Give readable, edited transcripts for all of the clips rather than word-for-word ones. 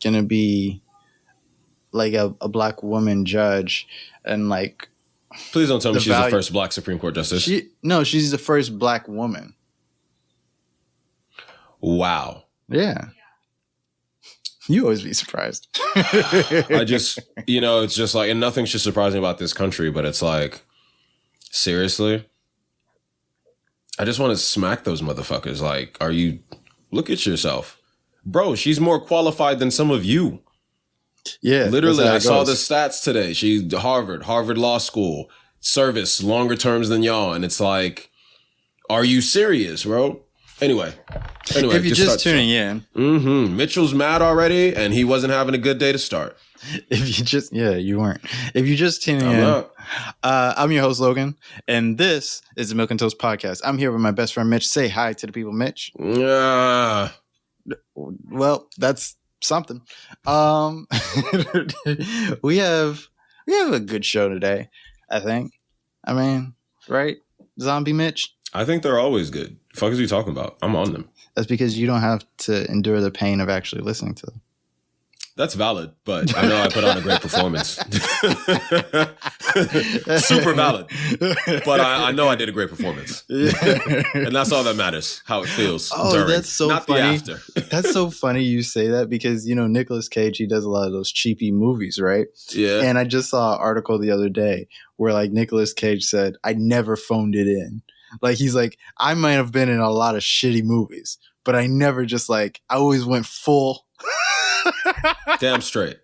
gonna be like a black woman judge, and like. Please don't tell me she's the first black Supreme Court justice. She's the first black woman. Wow. Yeah. You always be surprised. I just, it's just like, and nothing should surprise me about this country, but it's like, seriously? I just want to smack those motherfuckers. Like, look at yourself. Bro, she's more qualified than some of you. Yeah. Literally, I saw the stats today. She's Harvard Law School, service, longer terms than y'all. And it's like, are you serious, bro? Anyway, if you're just tuning in, Mitchell's mad already, and he wasn't having a good day to start. You weren't. If you're just tuning in, I'm your host Logan, and this is the Milk and Toast podcast. I'm here with my best friend Mitch. Say hi to the people, Mitch. Yeah. Well, that's something. We have a good show today, I think. I mean, right? Zombie Mitch? I think they're always good. The fuck is you talking about? I'm on them. That's because you don't have to endure the pain of actually listening to them. That's valid, but I know I put on a great performance. Super valid. But I know I did a great performance. And that's all that matters, how it feels. During, that's so not funny. The after. That's so funny you say that because, Nicolas Cage, he does a lot of those cheapy movies, right? Yeah. And I just saw an article the other day where like Nicolas Cage said, I never phoned it in. Like, he's like, I might have been in a lot of shitty movies, but I never just like, I always went full. Damn straight.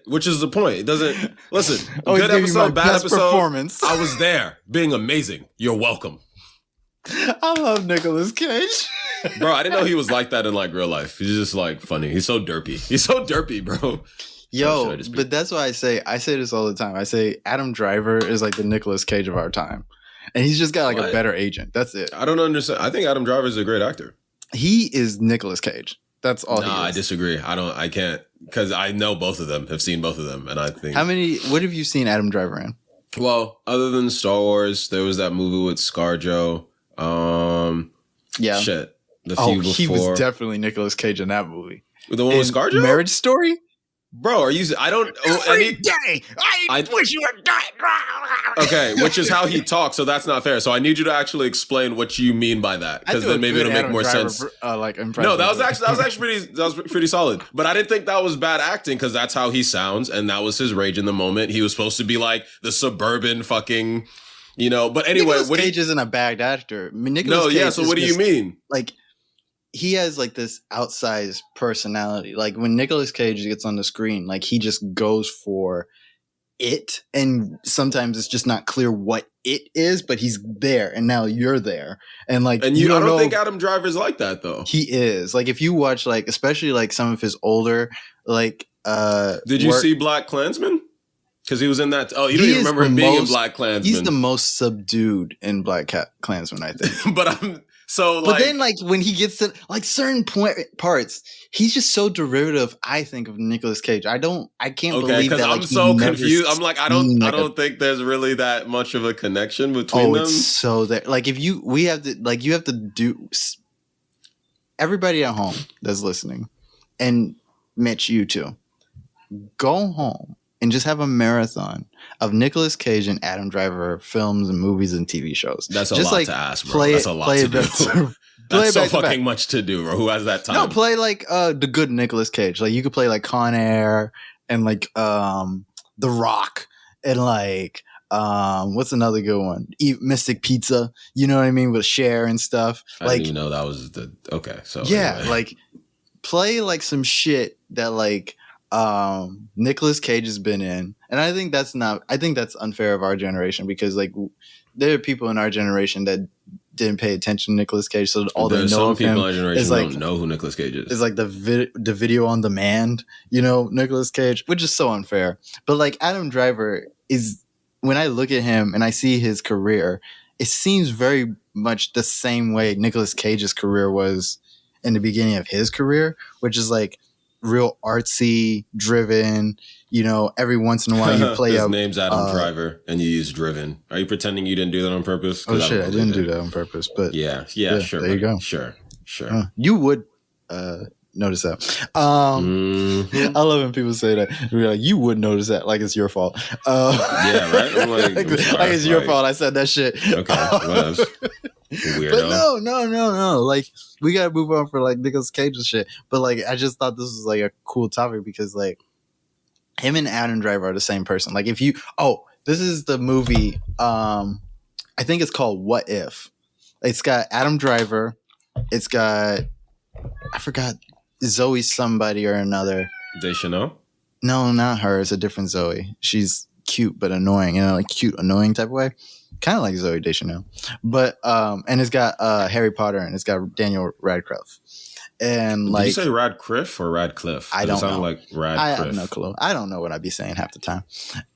Which is the point. It doesn't, listen, good episode, bad episode. Performance. I was there being amazing. You're welcome. I love Nicolas Cage. Bro, I didn't know he was like that in like real life. He's just like funny. He's so derpy, bro. Yo, but that's why I say this all the time. I say Adam Driver is like the Nicolas Cage of our time. And he's just got like a better agent. That's it. I don't understand. I think Adam Driver is a great actor. He is Nicolas Cage. That's all he is. I disagree. I can't, because I know both of them, have seen both of them. And I think. What have you seen Adam Driver in? Well, other than Star Wars, there was that movie with ScarJo. Yeah. Shit. The few before. He was definitely Nicolas Cage in that movie. The one with ScarJo? Marriage Story? Bro, are you? I don't. Every day, I wish you were dead. Okay, which is how he talks, so that's not fair. So I need you to actually explain what you mean by that, because then maybe it'll make more sense. No, that was actually pretty solid. But I didn't think that was bad acting, because that's how he sounds, and that was his rage in the moment. He was supposed to be like the suburban fucking, But anyway, Nicolas Cage isn't a bad actor. So what do you mean? Like, he has like this outsized personality. Like when Nicolas Cage gets on the screen, like he just goes for it. And sometimes it's just not clear what it is, but he's there. And now you're there. And like, I don't think Adam Driver's like that though. He is. Like if you watch like, especially like some of his older, like, did you see Black Klansman? Because he was in that. Oh, you don't even remember him being in Black Klansman. He's the most subdued in Black Klansman, I think. But then, like, when he gets to like certain parts, he's just so derivative. I think of Nicolas Cage. I can't believe that. I'm so confused. I'm like, I don't think there's really that much of a connection between them. It's so that, like, you have to do. Everybody at home that's listening, and Mitch, you too, go home and just have a marathon of Nicolas Cage and Adam Driver films and movies and TV shows. That's just a lot to ask, bro. That's a lot to do. That's so fucking much to do, bro. Who has that time? No, play like the good Nicolas Cage. Like you could play like Con Air and like The Rock and like what's another good one? Mystic Pizza. You know what I mean? With Cher and stuff. I didn't even know that was okay. So yeah, anyway. like play like some shit that like Nicolas Cage has been in, and I think that's unfair of our generation, because like there are people in our generation that didn't pay attention to Nicolas Cage, so all they know of him is like, don't know who Nicolas Cage is. It's like the video on demand, Nicolas Cage, which is so unfair. But like Adam Driver is, when I look at him and I see his career, it seems very much the same way Nicolas Cage's career was in the beginning of his career, which is like real artsy, driven, every once in a while you play his name's Adam Driver and you use driven. Are you pretending you didn't do that on purpose? Oh shit, I didn't do that on purpose, but yeah, sure. There you go. Sure. You would notice that. I love when people say that. We're like, you would notice that, like it's your fault. Yeah, right. I'm like it's your fault. I said that shit. Okay, weirdo. But no. Like we gotta move on for like Nicolas Cage and shit. But like, I just thought this was like a cool topic because like him and Adam Driver are the same person. Like if you, this is the movie. I think it's called What If. It's got Adam Driver. It's got, I forgot, Zoe somebody or another. Deschanel? No, not her. It's a different Zoe. She's cute but annoying, like cute, annoying type of way. Kind of like Zoe Deschanel. But, and it's got Harry Potter and it's got Daniel Radcliffe. And like, did you say Radcliffe or Radcliffe? I don't know. Like Radcliffe. I have no clue. I don't know what I'd be saying half the time.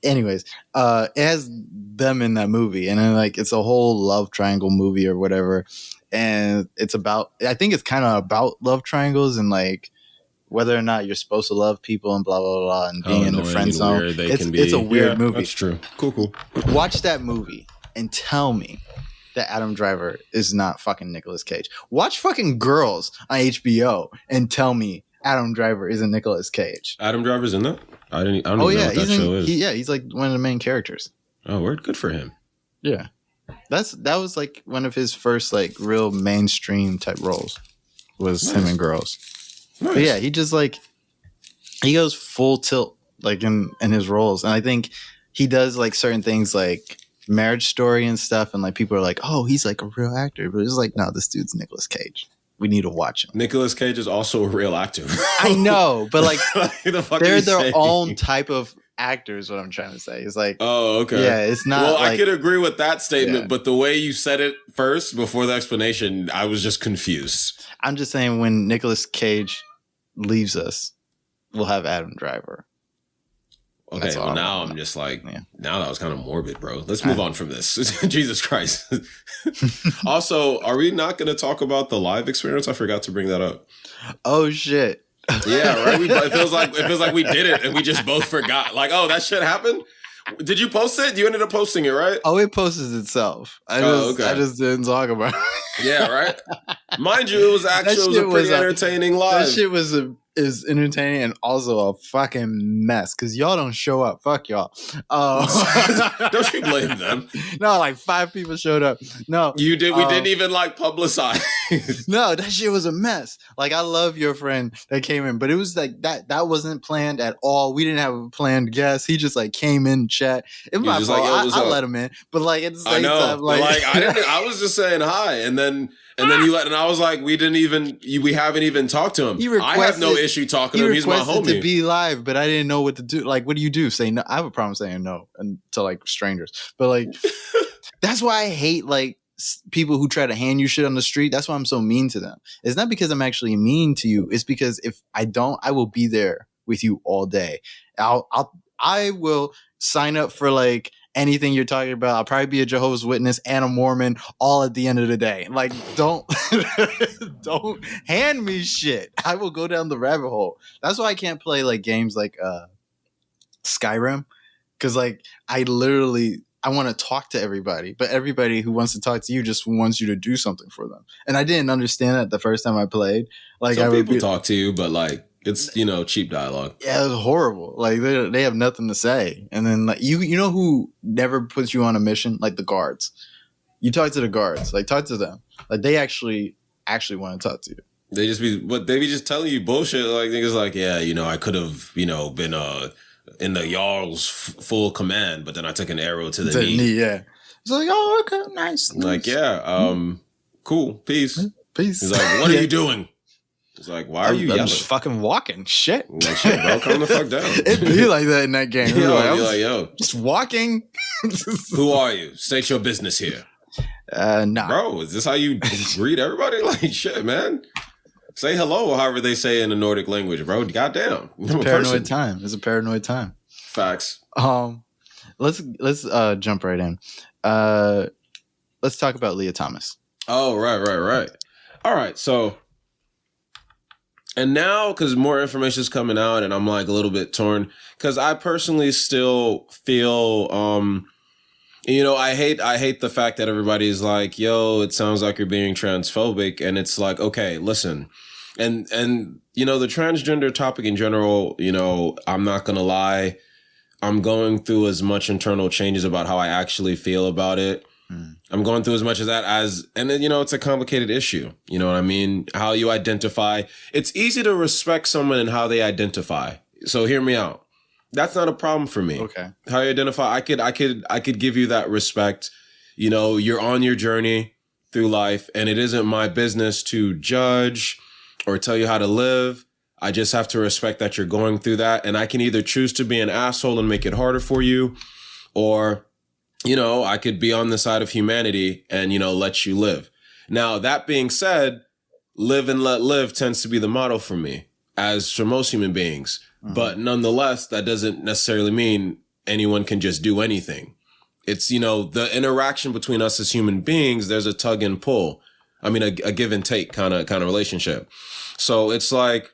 Anyways, it has them in that movie, and then like it's a whole love triangle movie or whatever. And it's about, I think it's kind of about love triangles and like whether or not you're supposed to love people and blah blah blah and being in the friend zone. It's a weird movie. That's true. Cool. Watch that movie and tell me that Adam Driver is not fucking Nicolas Cage. Watch fucking Girls on HBO and tell me Adam Driver isn't Nicolas Cage. Adam Driver's in that? I don't even know what that show is. He's like one of the main characters. Oh, word, good for him. Yeah. That was like one of his first like real mainstream type roles was him in Girls. Nice. But yeah, he just like he goes full tilt like in his roles. And I think he does like certain things like Marriage Story and stuff, and like people are like, oh, he's like a real actor, but it's like, no, this dude's Nicolas Cage. We need to watch him. Nicolas Cage is also a real actor. I know, but like they're their saying? own type of actors. What I'm trying to say is like, oh, okay, yeah, it's not. Well, like, I could agree with that statement, but the way you said it first before the explanation, I was just confused. I'm just saying when Nicolas Cage leaves us, we'll have Adam Driver. Okay, well now I'm just like, now that was kind of morbid, bro. Let's move on from this. Jesus Christ. Also, are we not going to talk about the live experience? I forgot to bring that up. Oh, shit. Yeah, right? It feels like we did it and we just both forgot. Like, oh, that shit happened? Did you post it? You ended up posting it, right? Oh, it posts itself. I just didn't talk about it. Yeah, right? Mind you, it was actually pretty entertaining live. That shit is entertaining and also a fucking mess because y'all don't show up. Fuck y'all. Don't you blame them? No, like 5 people showed up. No, you did. We didn't even like publicize. No, that shit was a mess. Like I love your friend that came in, but it was like that wasn't planned at all. We didn't have a planned guest. He just like came in chat. It was my fault. I let him in, but like at the same time, like I didn't. I was just saying hi, and then you let, and I was like, we haven't even talked to him. I have no issue talking to him. He's my homie. To be live, but I didn't know what to do. Like, what do you do? Say no. I have a problem saying no to like strangers. But like, that's why I hate like people who try to hand you shit on the street. That's why I'm so mean to them. It's not because I'm actually mean to you. It's because if I don't, I will be there with you all day. I will sign up for like anything you're talking about. I'll probably be a Jehovah's Witness and a Mormon all at the end of the day. Like, don't hand me shit. I will go down the rabbit hole. That's why I can't play like games like Skyrim. Cause like I want to talk to everybody, but everybody who wants to talk to you just wants you to do something for them. And I didn't understand that the first time I played. Like some people talk to you, but like it's, cheap dialogue. Yeah, it's horrible. Like they have nothing to say. And then like you know who never puts you on a mission? Like the guards. You talk to the guards. Like talk to them. Like they actually want to talk to you. They be just telling you bullshit. Like niggas like, yeah, I could have, been in the Jarl's full command, but then I took an arrow to the knee. Yeah. It's like, oh, okay, nice. Like, yeah, cool, peace. He's like, what are you doing? It's like, why are you yelling? I'm just fucking walking. Shit. Like, shit, bro, calm the fuck down. It'd be like that in that game. Yo. Just walking. Who are you? State your business here. Nah. Bro, is this how you greet everybody? Like, shit, man. Say hello, or however they say in the Nordic language, bro. Goddamn. It's a paranoid time. It's a paranoid time. Facts. Let's jump right in. Let's talk about Lia Thomas. Oh, right. All right, so, and now, because more information is coming out, and I'm like a little bit torn, because I personally still feel, I hate the fact that everybody's like, yo, it sounds like you're being transphobic, and it's like, okay, listen, And the transgender topic in general, I'm not going to lie. I'm going through as much internal changes about how I actually feel about it. I'm going through as much as that and then, it's a complicated issue. You know what I mean? How you identify. It's easy to respect someone and how they identify. So hear me out. That's not a problem for me. Okay. How you identify, I could give you that respect. You're on your journey through life, and it isn't my business to judge or tell you how to live. I just have to respect that you're going through that, and I can either choose to be an asshole and make it harder for you, or I could be on the side of humanity and, let you live. Now, that being said, live and let live tends to be the motto for me, as for most human beings. Mm-hmm. But nonetheless, that doesn't necessarily mean anyone can just do anything. It's, the interaction between us as human beings, there's a tug and pull. I mean, a give and take kind of relationship. So it's like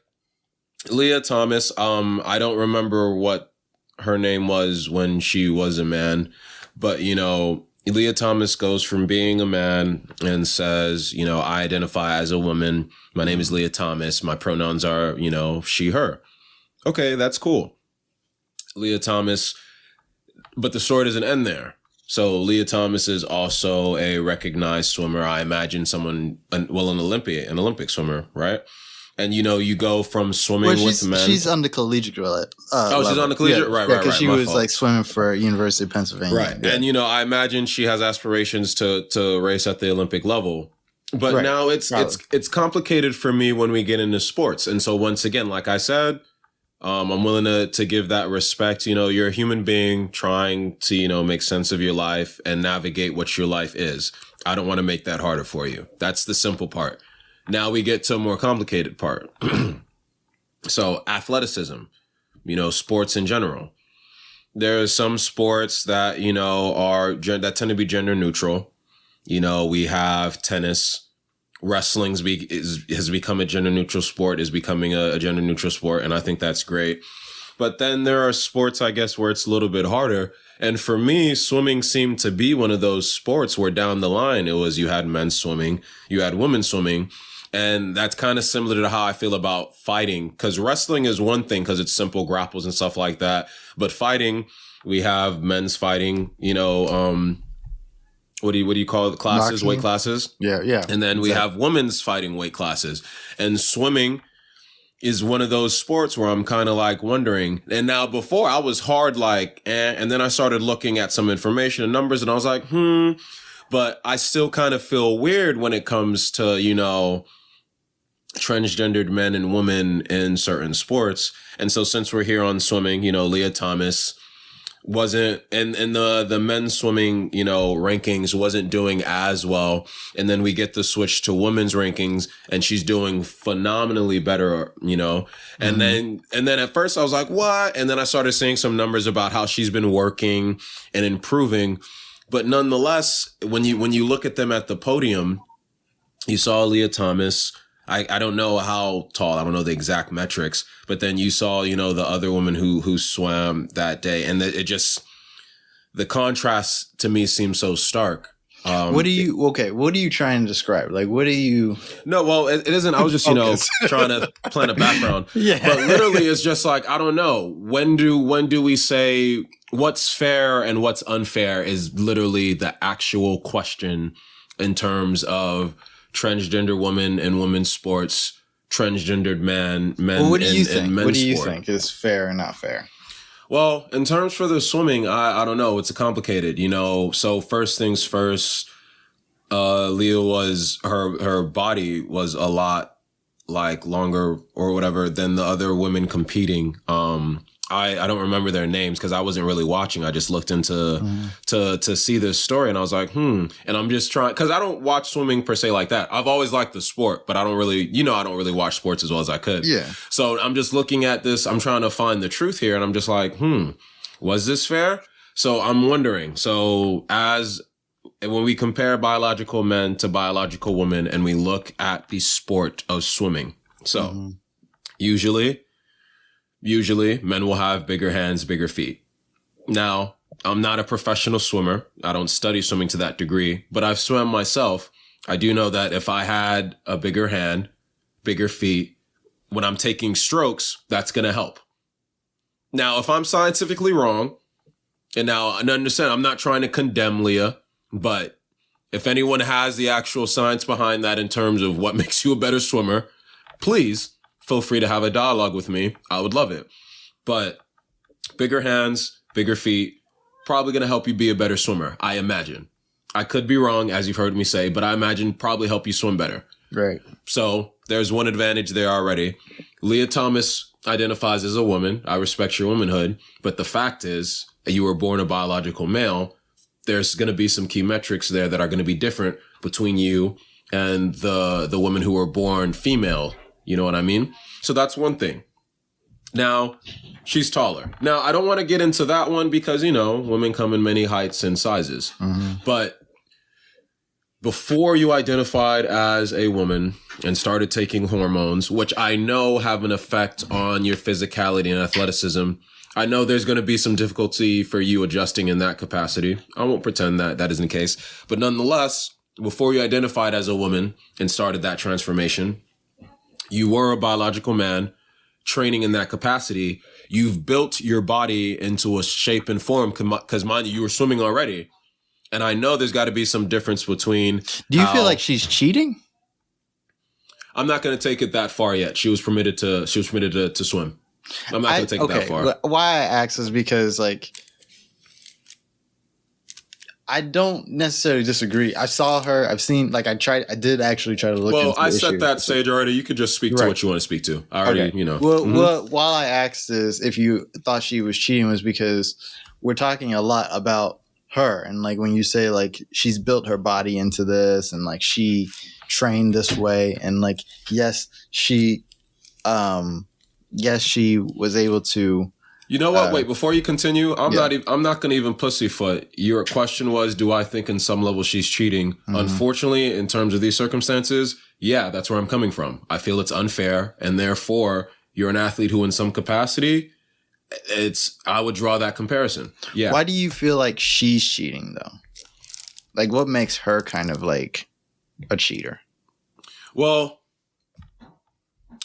Lia Thomas. I don't remember what her name was when she was a man, but, Lia Thomas goes from being a man and says, I identify as a woman. My name is Lia Thomas. My pronouns are, she, her. Okay, that's cool. Lia Thomas, but the story doesn't end there. So Lia Thomas is also a recognized swimmer. I imagine an Olympic swimmer, right? And, you go from swimming with men. She's on the collegiate level. She's on the collegiate? Right. Because she was like swimming for University of Pennsylvania. Right. Yeah. And, I imagine she has aspirations to race at the Olympic level. But now it's complicated for me when we get into sports. And so once again, like I said, I'm willing to give that respect. You're a human being trying to, make sense of your life and navigate what your life is. I don't want to make that harder for you. That's the simple part. Now we get to a more complicated part. So athleticism, sports in general. There are some sports that, that tend to be gender neutral. We have tennis. Wrestling has become a gender neutral sport, is becoming a gender neutral sport. And I think that's great. But then there are sports, I guess, where it's a little bit harder. And for me, swimming seemed to be one of those sports where down the line, it was you had men's swimming, you had women's swimming. And that's kind of similar to how I feel about fighting, because wrestling is one thing because it's simple grapples and stuff like that. But fighting, we have men's fighting, what do you call it? Classes, weight classes? Yeah. And then we have women's fighting weight classes. And swimming is one of those sports where I'm kind of like wondering. And now before I was hard like, and then I started looking at some information and numbers and I was like, But I still kind of feel weird when it comes to, transgendered men and women in certain sports. And so since we're here on swimming, Lia Thomas wasn't in the men's swimming, rankings wasn't doing as well. And then we get the switch to women's rankings and she's doing phenomenally better, and then at first I was like, what? And then I started seeing some numbers about how she's been working and improving. But nonetheless, when you look at them at the podium, you saw Lia Thomas. I don't know how tall. I don't know the exact metrics. But then you saw, the other woman who swam that day. And the contrast to me seems so stark. What are you trying to describe? Like, what are you? No, well, it isn't. I was just, trying to plan a background. Yeah. But literally it's just like, I don't know. When do we say what's fair and what's unfair is literally the actual question in terms of transgender women in women's sports, transgendered men well, what do you think? in men's What do you sport. think is fair and not fair? Well, in terms for the swimming, I don't know. It's complicated, So first things first, Lia was her body was a lot like longer or whatever than the other women competing. I don't remember their names because I wasn't really watching. I just looked into to see this story and I was like, And I'm just trying because I don't watch swimming per se like that. I've always liked the sport, but I don't really, I don't really watch sports as well as I could. Yeah. So I'm just looking at this. I'm trying to find the truth here. And I'm just like, was this fair? So I'm wondering. So when we compare biological men to biological women and we look at the sport of swimming. So Usually, men will have bigger hands, bigger feet. Now, I'm not a professional swimmer. I don't study swimming to that degree, but I've swum myself. I do know that if I had a bigger hand, bigger feet, when I'm taking strokes, that's going to help. Now, if I'm scientifically wrong, and now and understand, I'm not trying to condemn Lia, but if anyone has the actual science behind that in terms of what makes you a better swimmer, please feel free to have a dialogue with me. I would love it. But bigger hands, bigger feet, probably going to help you be a better swimmer, I imagine. I could be wrong, as you've heard me say, but I imagine probably help you swim better. Right. So there's one advantage there already. Lia Thomas identifies as a woman. I respect your womanhood. But the fact is, you were born a biological male. There's going to be some key metrics there that are going to be different between you and the women who were born female. You know what I mean? So that's one thing. Now, she's taller. Now, I don't want to get into that one because, you know, women come in many heights and sizes. Mm-hmm. But before you identified as a woman and started taking hormones, which I know have an effect on your physicality and athleticism, I know there's going to be some difficulty for you adjusting in that capacity. I won't pretend that that isn't the case. But nonetheless, before you identified as a woman and started that transformation, you were a biological man training in that capacity. You've built your body into a shape and form because, mind you were swimming already. And I know there's got to be some difference between. Do you feel like she's cheating? I'm not going to take it that far yet. She was permitted to swim. I'm not going to take it that far. Why I ask is because, like, I don't necessarily disagree. I saw her. I've seen, like, I did actually try to look into the issue. Well, I set that stage already. You could just speak to what you want to speak to. I already, you know. Well, while I asked is if you thought she was cheating was because we're talking a lot about her. And, like, when you say, like, she's built her body into this and, like, she trained this way. And, like, yes, she was able to. You know what? Wait, before you continue, I'm not going to even pussyfoot. Your question was, do I think in some level she's cheating? Mm-hmm. Unfortunately, in terms of these circumstances, yeah, that's where I'm coming from. I feel it's unfair. And therefore, you're an athlete who in some capacity, I would draw that comparison. Yeah. Why do you feel like she's cheating though? Like what makes her kind of like a cheater? Well,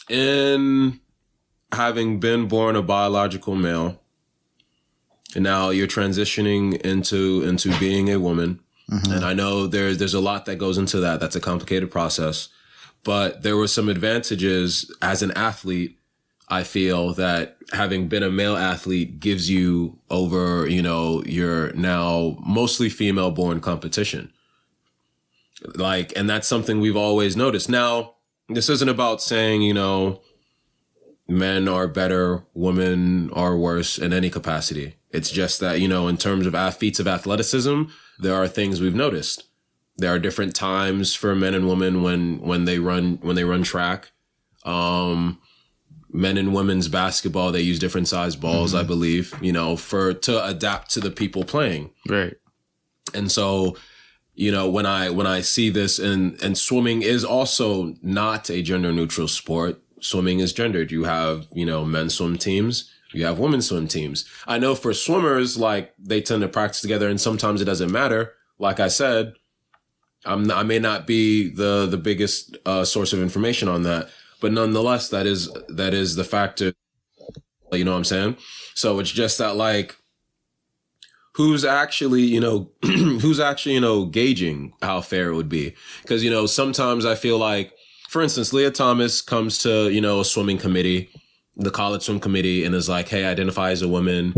in having been born a biological male, and now you're transitioning into being a woman. Mm-hmm. And I know there's a lot that goes into that. That's a complicated process. But there were some advantages as an athlete. I feel that having been a male athlete gives you over, you know, your now mostly female born competition. Like, and that's something we've always noticed. Now, this isn't about saying, you know, men are better, women are worse in any capacity. It's just that, you know, in terms of feats of athleticism, there are things we've noticed. There are different times for men and women when they run track. Men and women's basketball, they use different size balls, mm-hmm. I believe, you know, to adapt to the people playing. Right. And so, you know, when I see this and swimming is also not a gender neutral sport. Swimming is gendered. You have, you know, men's swim teams. You have women's swim teams. I know for swimmers, like they tend to practice together and sometimes it doesn't matter. Like I said, I may not be the biggest source of information on that, but nonetheless, that is the factor. You know what I'm saying? So it's just that, like, who's actually, you know, gauging how fair it would be? Because, you know, sometimes I feel like, for instance, Lia Thomas comes to, you know, a swimming committee, the college swim committee, and is like, hey, identify as a woman.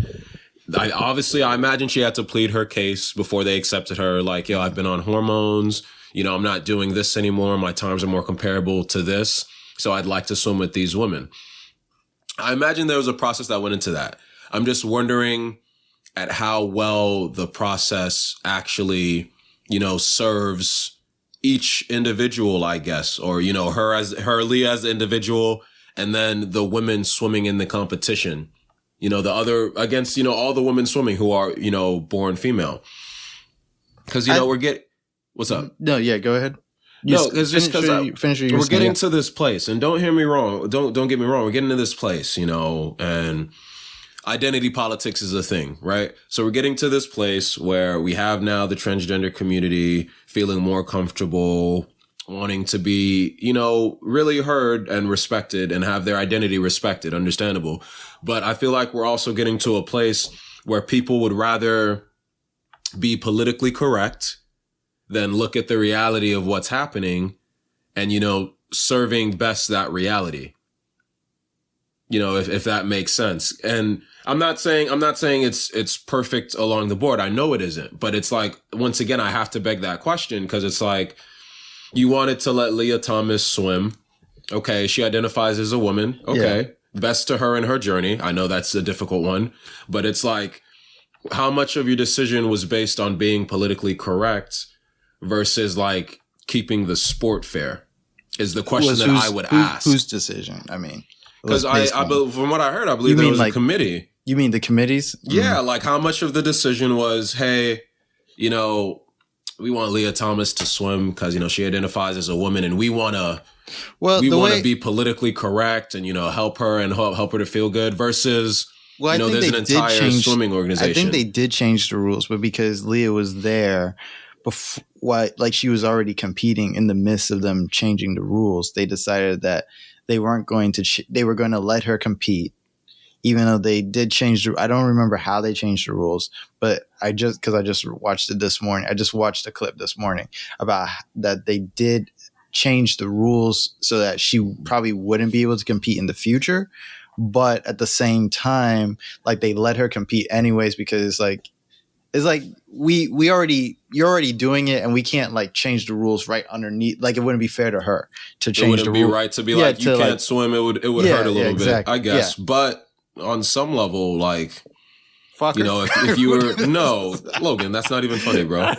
I imagine she had to plead her case before they accepted her. Like, yo, I've been on hormones. You know, I'm not doing this anymore. My times are more comparable to this. So I'd like to swim with these women. I imagine there was a process that went into that. I'm just wondering at how well the process actually, you know, serves each individual, I guess, or, you know, Lia as the individual, and then the women swimming in the competition, you know, the other against, you know, all the women swimming who are, you know, born female. Cause, you know, what's up? No, yeah, go ahead. No, it's just because we're getting to this place, and don't hear me wrong. Don't get me wrong. We're getting to this place, you know, and identity politics is a thing, right? So we're getting to this place where we have now the transgender community feeling more comfortable wanting to be, you know, really heard and respected and have their identity respected, understandable. But I feel like we're also getting to a place where people would rather be politically correct than look at the reality of what's happening and, you know, serving best that reality. You know, if that makes sense. And I'm not saying it's perfect along the board. I know it isn't, but it's like, once again, I have to beg that question, because it's like, you wanted to let Lia Thomas swim. Okay. She identifies as a woman. Okay. Yeah. Best to her in her journey. I know that's a difficult one, but it's like, how much of your decision was based on being politically correct versus like keeping the sport fair is the question that I would ask. Whose decision? I mean, because from what I heard, I believe there was like a committee. You mean the committees? Yeah. Like, how much of the decision was, hey, you know, we want Lia Thomas to swim because, you know, she identifies as a woman, and we want to be politically correct and, you know, help her and help her to feel good, versus, you know, there's an entire swimming organization. I think they did change the rules, but because Lia was there before, like she was already competing in the midst of them changing the rules, they decided that they weren't going to, they were going to let her compete. Even though they did change I don't remember how they changed the rules, but because I just watched it this morning. I just watched a clip this morning about that they did change the rules so that she probably wouldn't be able to compete in the future. But at the same time, like, they let her compete anyways, because like, it's like you're already doing it, and we can't like change the rules right underneath. Like, it wouldn't be fair to her to change the rules. It wouldn't be right to be like, you can't swim. It would hurt a little bit, I guess. Yeah. But on some level, like, fucker. You know, if you were Logan, that's not even funny, bro.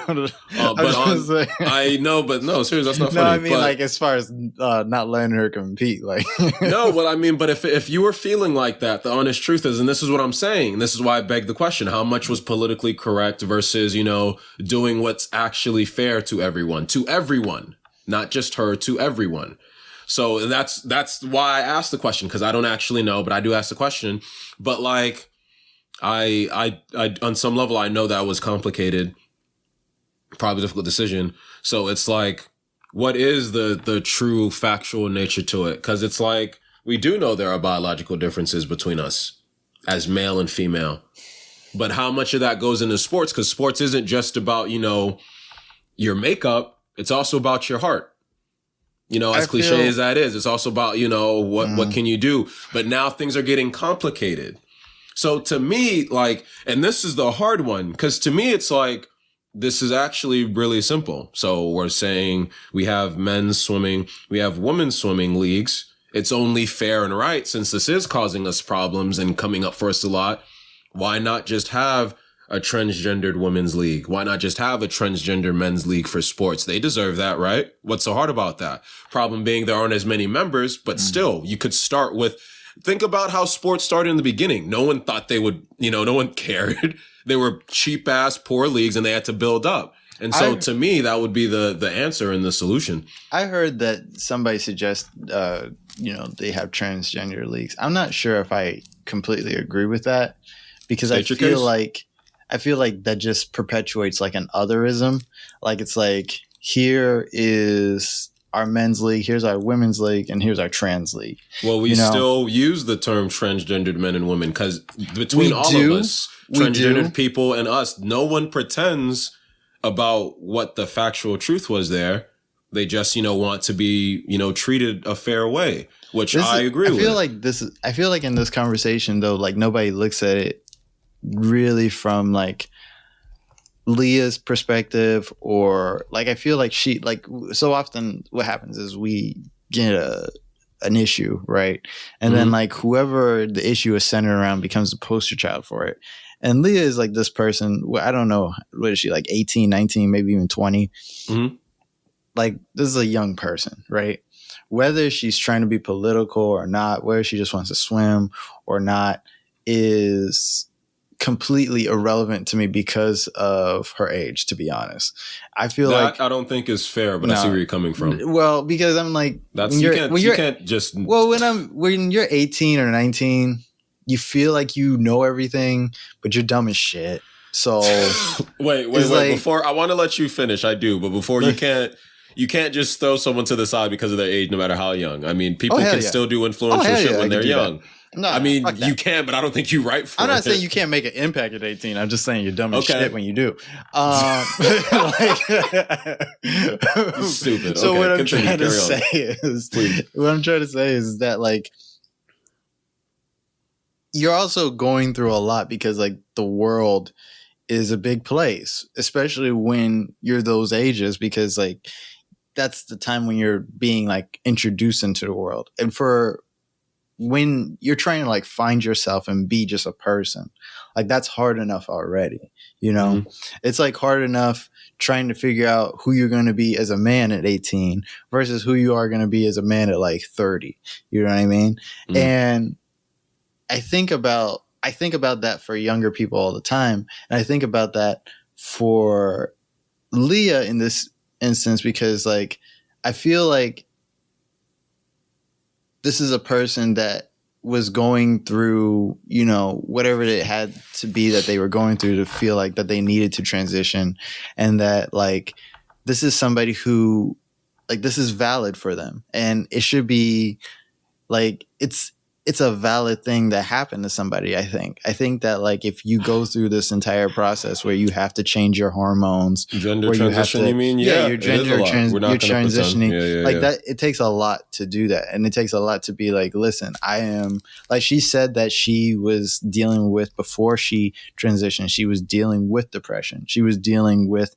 I know, but no, seriously, that's not funny. No, I mean, like, as far as not letting her compete, like. No, what I mean, but if you were feeling like that, the honest truth is, and this is what I'm saying, this is why I beg the question: how much was politically correct versus, you know, doing what's actually fair to everyone, not just her, to everyone. So that's why I asked the question, because I don't actually know, but I do ask the question. But like, I on some level, I know that was complicated, probably a difficult decision. So it's like, what is the true factual nature to it? Because it's like, we do know there are biological differences between us as male and female, but how much of that goes into sports? Because sports isn't just about, you know, your makeup. It's also about your heart. You know, as cliche as that is, it's also about, you know, what can you do? But now things are getting complicated. So to me, like, and this is the hard one, because to me, it's like, this is actually really simple. So we're saying we have men's swimming, we have women's swimming leagues. It's only fair and right, since this is causing us problems and coming up for us a lot. Why not just have a transgendered women's league? Why not just have a transgender men's league for sports? They deserve that, right? What's so hard about that? Problem being, there aren't as many members, but still, you could start with, think about how sports started in the beginning. No one thought they would, you know, no one cared. They were cheap ass, poor leagues, and they had to build up. And so to me, that would be the answer and the solution. I heard that somebody suggest, you know, they have transgender leagues. I'm not sure if I completely agree with that, because I feel like that just perpetuates like an otherism. Like, it's like, here is our men's league, here's our women's league, and here's our trans league. Well, we still use the term transgendered men and women, because between all of us, transgendered people and us, no one pretends about what the factual truth was there. They just, you know, want to be, you know, treated a fair way, which I agree with. I feel like in this conversation, though, like, nobody looks at it really from like Leah's perspective, or like, I feel like she, like, so often what happens is we get an issue, right? And then like whoever the issue is centered around becomes the poster child for it. And Lia is like this person, I don't know, what is she, like 18, 19, maybe even 20? Like, this is a young person, right? Whether she's trying to be political or not, whether she just wants to swim or not, is completely irrelevant to me because of her age, to be honest. I feel like I don't think is fair, but I see where you're coming from. Well, because I'm like, when you're 18 or 19, you feel like you know everything, but you're dumb as shit. So wait. Like, before, I want to let you finish. I do, but before, you can't just throw someone to the side because of their age, no matter how young. I mean, people can still do influential shit when they're young. No, I mean, you can, but I don't think you're right for it. I'm not saying you can't make an impact at 18. I'm just saying you're dumb as shit when you do. Stupid. So what I'm trying to say is that like you're also going through a lot because like the world is a big place, especially when you're those ages, because like that's the time when you're being like introduced into the world. And for when you're trying to like find yourself and be just a person, like that's hard enough already, you know. It's like hard enough trying to figure out who you're going to be as a man at 18 versus who you are going to be as a man at like 30, you know what I mean? And I think about that for younger people all the time, and I think about that for Lia in this instance because like I feel like this is a person that was going through, you know, whatever it had to be that they were going through to feel like that they needed to transition, and that like this is somebody who like this is valid for them, and it should be like it's a valid thing that happened to somebody. I think that like if you go through this entire process where you have to change your hormones, gender transition, you mean? Yeah, your gender you're transitioning, that. It takes a lot to do that, and it takes a lot to be like, listen, I am like she said that she was dealing with before she transitioned. She was dealing with depression. She was dealing with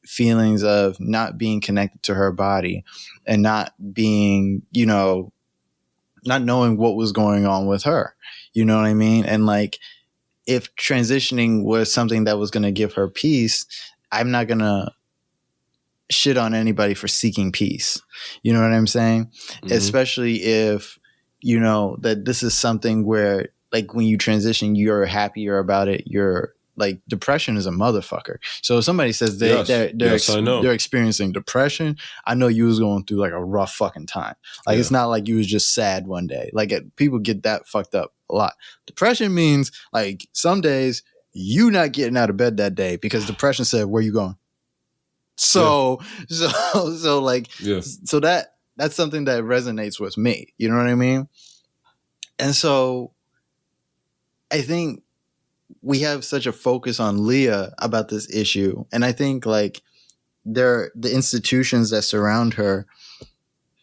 feelings of not being connected to her body and not being, you know, not knowing what was going on with her, you know what I mean? And like, if transitioning was something that was going to give her peace, I'm not going to shit on anybody for seeking peace. You know what I'm saying? Especially if, you know, that this is something where like when you transition, you're happier about it. You're like, depression is a motherfucker. So if somebody says they're experiencing depression, I know you was going through like a rough fucking time. Like it's not like you was just sad one day. Like people get that fucked up a lot. Depression means like some days you not getting out of bed that day because depression said, where you going? So like, so that's something that resonates with me. You know what I mean? And so I think we have such a focus on Lia about this issue. And I think like the institutions that surround her,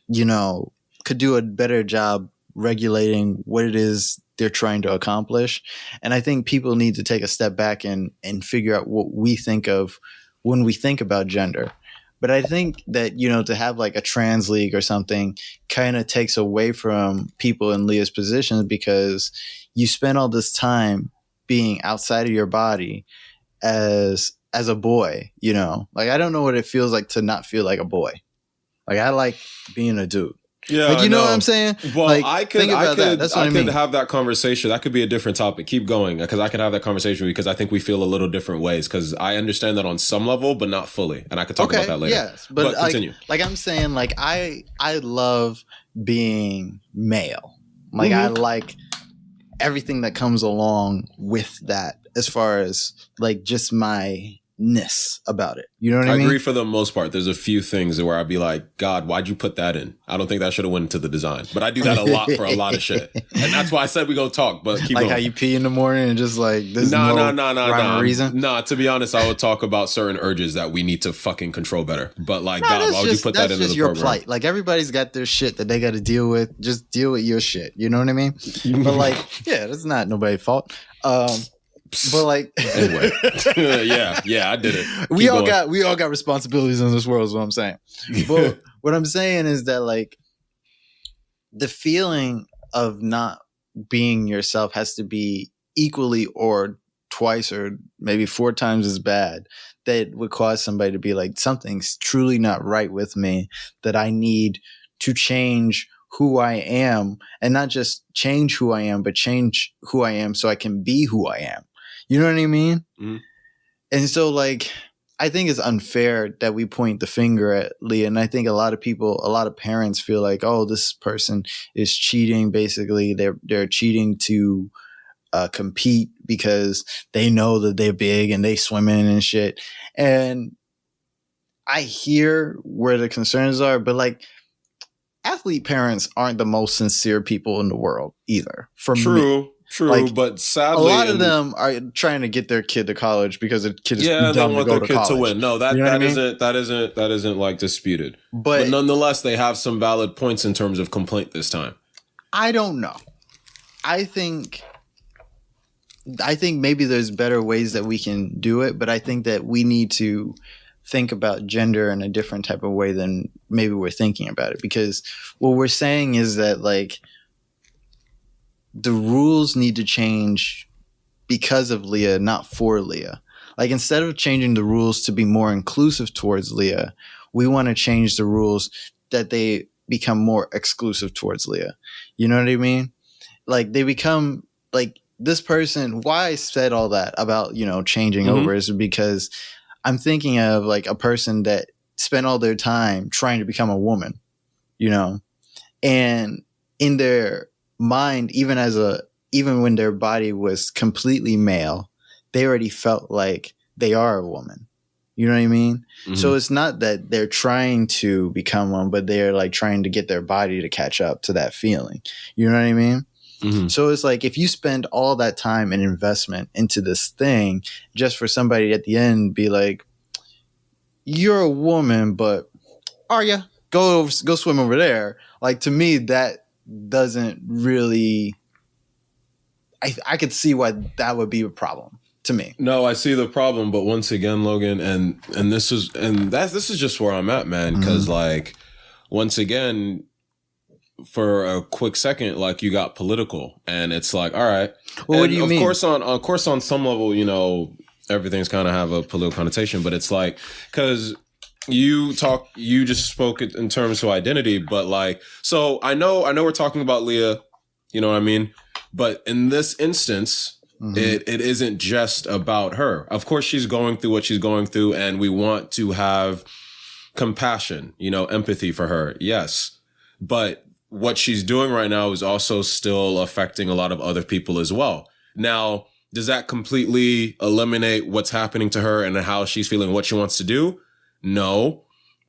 you know, could do a better job regulating what it is they're trying to accomplish. And I think people need to take a step back and figure out what we think of when we think about gender. But I think that, you know, to have like a trans league or something kind of takes away from people in Lia's positions because you spend all this time being outside of your body as a boy, you know, like I don't know what it feels like to not feel like a boy. Like I like being a dude. Yeah, like, you know what I'm saying? Well, like, I could have that conversation. That could be a different topic. Keep going, because I could have that conversation because I think we feel a little different ways. Because I understand that on some level, but not fully, and I could talk about that later. Yes, but continue. Like I'm saying, like I love being male. Like I like everything that comes along with that, as far as like just my ness about it. You know what I mean? I agree for the most part. There's a few things where I'd be like, God, why'd you put that in? I don't think that should have went into the design. But I do that a lot for a lot of shit. And that's why I said we go talk, but keep like going. How you pee in the morning and just like there's no reason? Nah, to be honest, I would talk about certain urges that we need to fucking control better. But like, God, why would you put that into the program? That's just your plight. Like everybody's got their shit that they got to deal with. Just deal with your shit. You know what I mean? But like, yeah, that's not nobody's fault. But like, anyway, yeah, I did it. We all got responsibilities in this world, is what I'm saying. But what I'm saying is that like the feeling of not being yourself has to be equally or twice or maybe 4 times as bad. That would cause somebody to be like, something's truly not right with me, that I need to change who I am, and not just change who I am, but change who I am so I can be who I am. You know what I mean? Mm-hmm. And so like, I think it's unfair that we point the finger at Lia. And I think a lot of parents feel like, oh, this person is cheating. Basically, they're cheating to compete because they know that they're big and they swim in and shit. And I hear where the concerns are, but like athlete parents aren't the most sincere people in the world either. For me. True, like, but sadly, a lot of them are trying to get their kid to college because the kid is and dumb they want to go their to kid college. to win. No, that isn't like disputed. But nonetheless, they have some valid points in terms of complaint this time. I don't know. I think maybe there's better ways that we can do it, but I think that we need to think about gender in a different type of way than maybe we're thinking about it. Because what we're saying is that like the rules need to change because of Lia, not for Lia. Like instead of changing the rules to be more inclusive towards Lia, we want to change the rules that they become more exclusive towards Lia. You know what I mean? Like they become like this person. Why I said all that about, changing over is because I'm thinking of like a person that spent all their time trying to become a woman, and in their mind, even when their body was completely male, they already felt like they are a woman. You know what I mean? Mm-hmm. So it's not that they're trying to become one, but they're like trying to get their body to catch up to that feeling. You know what I mean? Mm-hmm. So it's like if you spend all that time and investment into this thing just for somebody at the end be like, you're a woman, but are you? Go swim over there. Like to me, that doesn't really. I could see why that would be a problem to me. No, I see the problem, but once again, Logan, and this is just where I'm at, man. Because like once again, for a quick second, like you got political, and it's like, all right. Well, what do you mean? Of course, on some level, everything's kind of have a political connotation, but it's like because you just spoke it in terms of identity, but like, so I know we're talking about Lia, you know what I mean? But in this instance, it isn't just about her. Of course, she's going through what she's going through, and we want to have compassion, empathy for her. Yes. But what she's doing right now is also still affecting a lot of other people as well. Now, does that completely eliminate what's happening to her and how she's feeling, what she wants to do? No.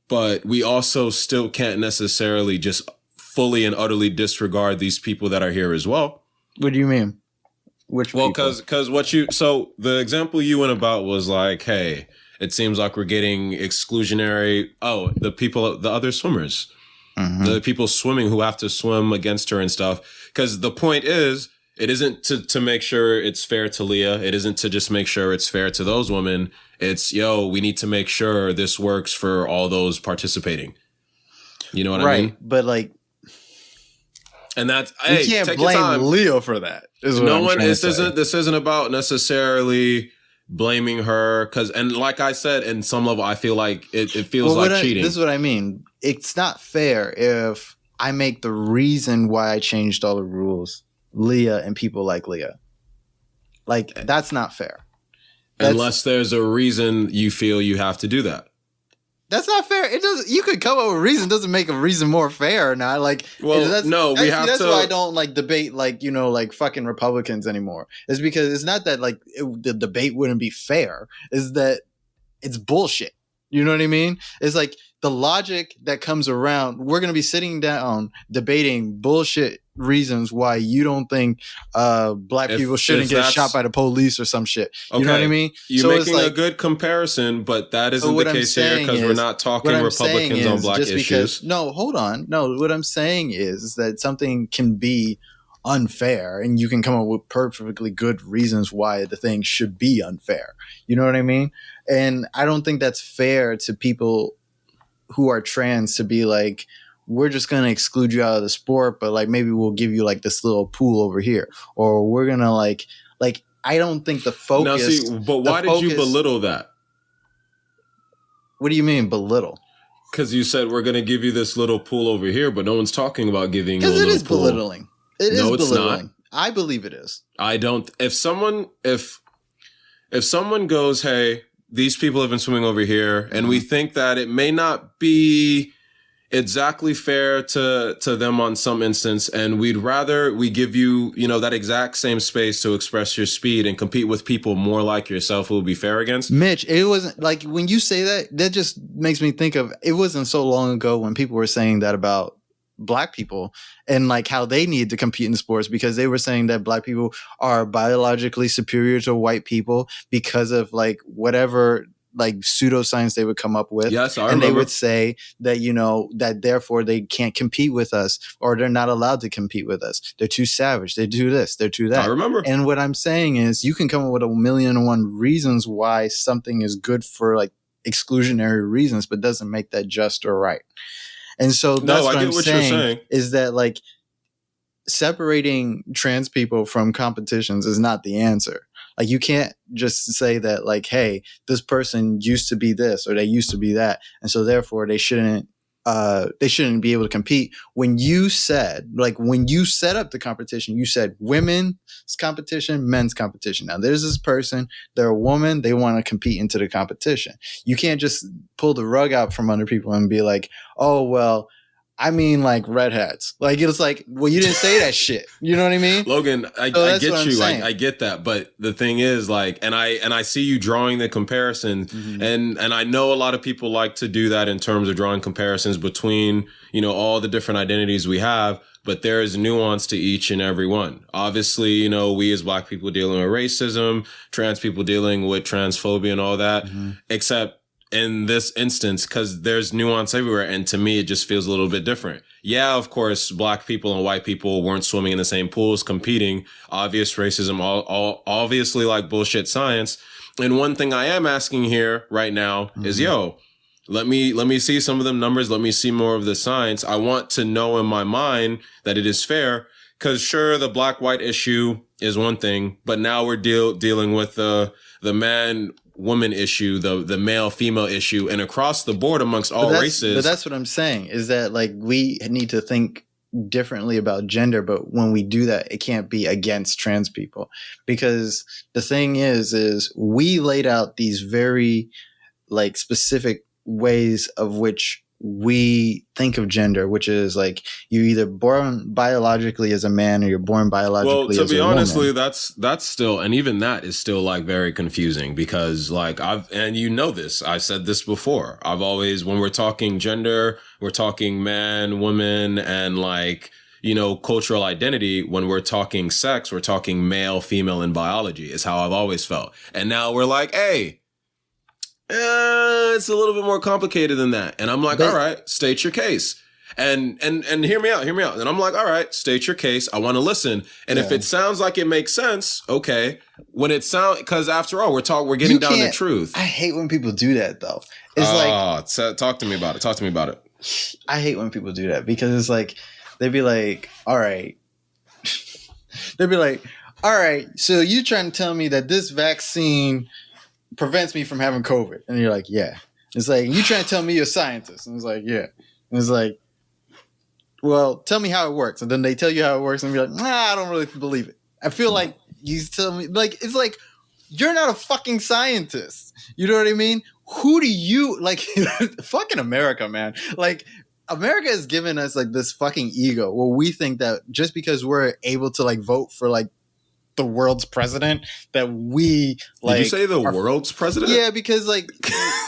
But we also still can't necessarily just fully and utterly disregard these people that are here as well. What do you mean? Which people? Because so the example you went about was like, hey, it seems like we're getting exclusionary. Oh, the other swimmers, the people swimming who have to swim against her and stuff. Because the point is, it isn't to make sure it's fair to Lia. It isn't to just make sure it's fair to those women. It's, we need to make sure this works for all those participating. You know what I mean? But like, and that's, you can't blame Leo for that. This isn't about necessarily blaming her and like I said, in some level, I feel like it feels like cheating. This is what I mean. It's not fair if I make the reason why I changed all the rules Lia and people like Lia. Like that's not fair. Unless there's a reason you feel you have to do that. That's not fair. It doesn't. You could come up with a reason. Doesn't make a reason more fair or not. Like, that's why I don't like debate like fucking Republicans anymore. It's because it's not that like the debate wouldn't be fair. Is that it's bullshit. You know what I mean? It's like the logic that comes around. We're gonna be sitting down debating bullshit reasons why you don't think black people shouldn't get shot by the police or some shit. You know what I mean? You're making a good comparison, but that isn't the case here because we're not talking Republicans on black issues. No, hold on. No, what I'm saying is that something can be unfair and you can come up with perfectly good reasons why the thing should be unfair. You know what I mean? And I don't think that's fair to people who are trans to be like, we're just going to exclude you out of the sport, but like maybe we'll give you like this little pool over here, or we're going to like I don't think the focus. Now, but why did you belittle that? What do you mean belittle? Because you said we're going to give you this little pool over here, but no one's talking about giving you a little pool. Because it is belittling. It is belittling. Not. I believe it is. I don't. If someone goes, hey, these people have been swimming over here, and we think that it may not be exactly fair to them on some instance, and we give you, that exact same space to express your speed and compete with people more like yourself who will be fair against. Mitch, it wasn't like when you say that just makes me think of, it wasn't so long ago when people were saying that about Black people and like how they need to compete in sports, because they were saying that Black people are biologically superior to white people because of like whatever like pseudoscience they would come up with. Yes, I remember. And they would say that, that therefore they can't compete with us, or they're not allowed to compete with us. They're too savage. They do this, they do that. I remember. And what I'm saying is you can come up with 1,000,001 reasons why something is good for like exclusionary reasons, but doesn't make that just or right. And so that's what I'm saying is that like separating trans people from competitions is not the answer. Like you can't just say that like, hey, this person used to be this or they used to be that, and so therefore they shouldn't be able to compete. When you set up the competition, you said women's competition, men's competition. Now there's this person, they're a woman, they want to compete into the competition. You can't just pull the rug out from under people and be like, oh, well, I mean, like redheads. Like it's like, well, you didn't say that shit. You know what I mean, Logan? I get you. I get that, but the thing is, like, and I see you drawing the comparison, and I know a lot of people like to do that in terms of drawing comparisons between all the different identities we have. But there is nuance to each and every one. Obviously, we as Black people dealing with racism, trans people dealing with transphobia and all that, except in this instance, because there's nuance everywhere. And to me, it just feels a little bit different. Yeah, of course, Black people and white people weren't swimming in the same pools, competing. Obvious racism, all obviously like bullshit science. And one thing I am asking here right now is, let me see some of them numbers. Let me see more of the science. I want to know in my mind that it is fair. Because sure, the Black-white issue is one thing, but now we're dealing with the man-woman issue, the male-female issue, and across the board amongst all races. But that's what I'm saying, is that like we need to think differently about gender, but when we do that, it can't be against trans people. Because the thing is we laid out these very like specific ways of which we think of gender, which is like you're either born biologically as a man or you're born biologically as a woman. Well, to be honestly, that's still, and even that is still like very confusing, because like this, I've said this before. I've always, when we're talking gender, we're talking man, woman, and like, cultural identity. When we're talking sex, we're talking male, female, and biology is how I've always felt. And now we're like, hey, it's a little bit more complicated than that. And I'm like, all right, state your case. And hear me out. And I'm like, all right, state your case. I want to listen. And if it sounds like it makes sense, okay. When it sounds, because after all, we're getting down to truth. I hate when people do that though. It's talk to me about it. I hate when people do that, because it's like, they'd be like, all right. So you trying to tell me that this vaccine prevents me from having COVID? And you're like, yeah. It's like, you trying to tell me you're a scientist? And it's like, yeah. And it's like, well, tell me how it works. And then they tell you how it works, and you're like, nah, I don't really believe it. I feel like you tell me, like, it's like, you're not a fucking scientist. You know what I mean? Who do you, like, fucking America, man. Like, America has given us like this fucking ego where we think that just because we're able to like vote for like the world's president, that we like. Did you say the world's president? Yeah, because like,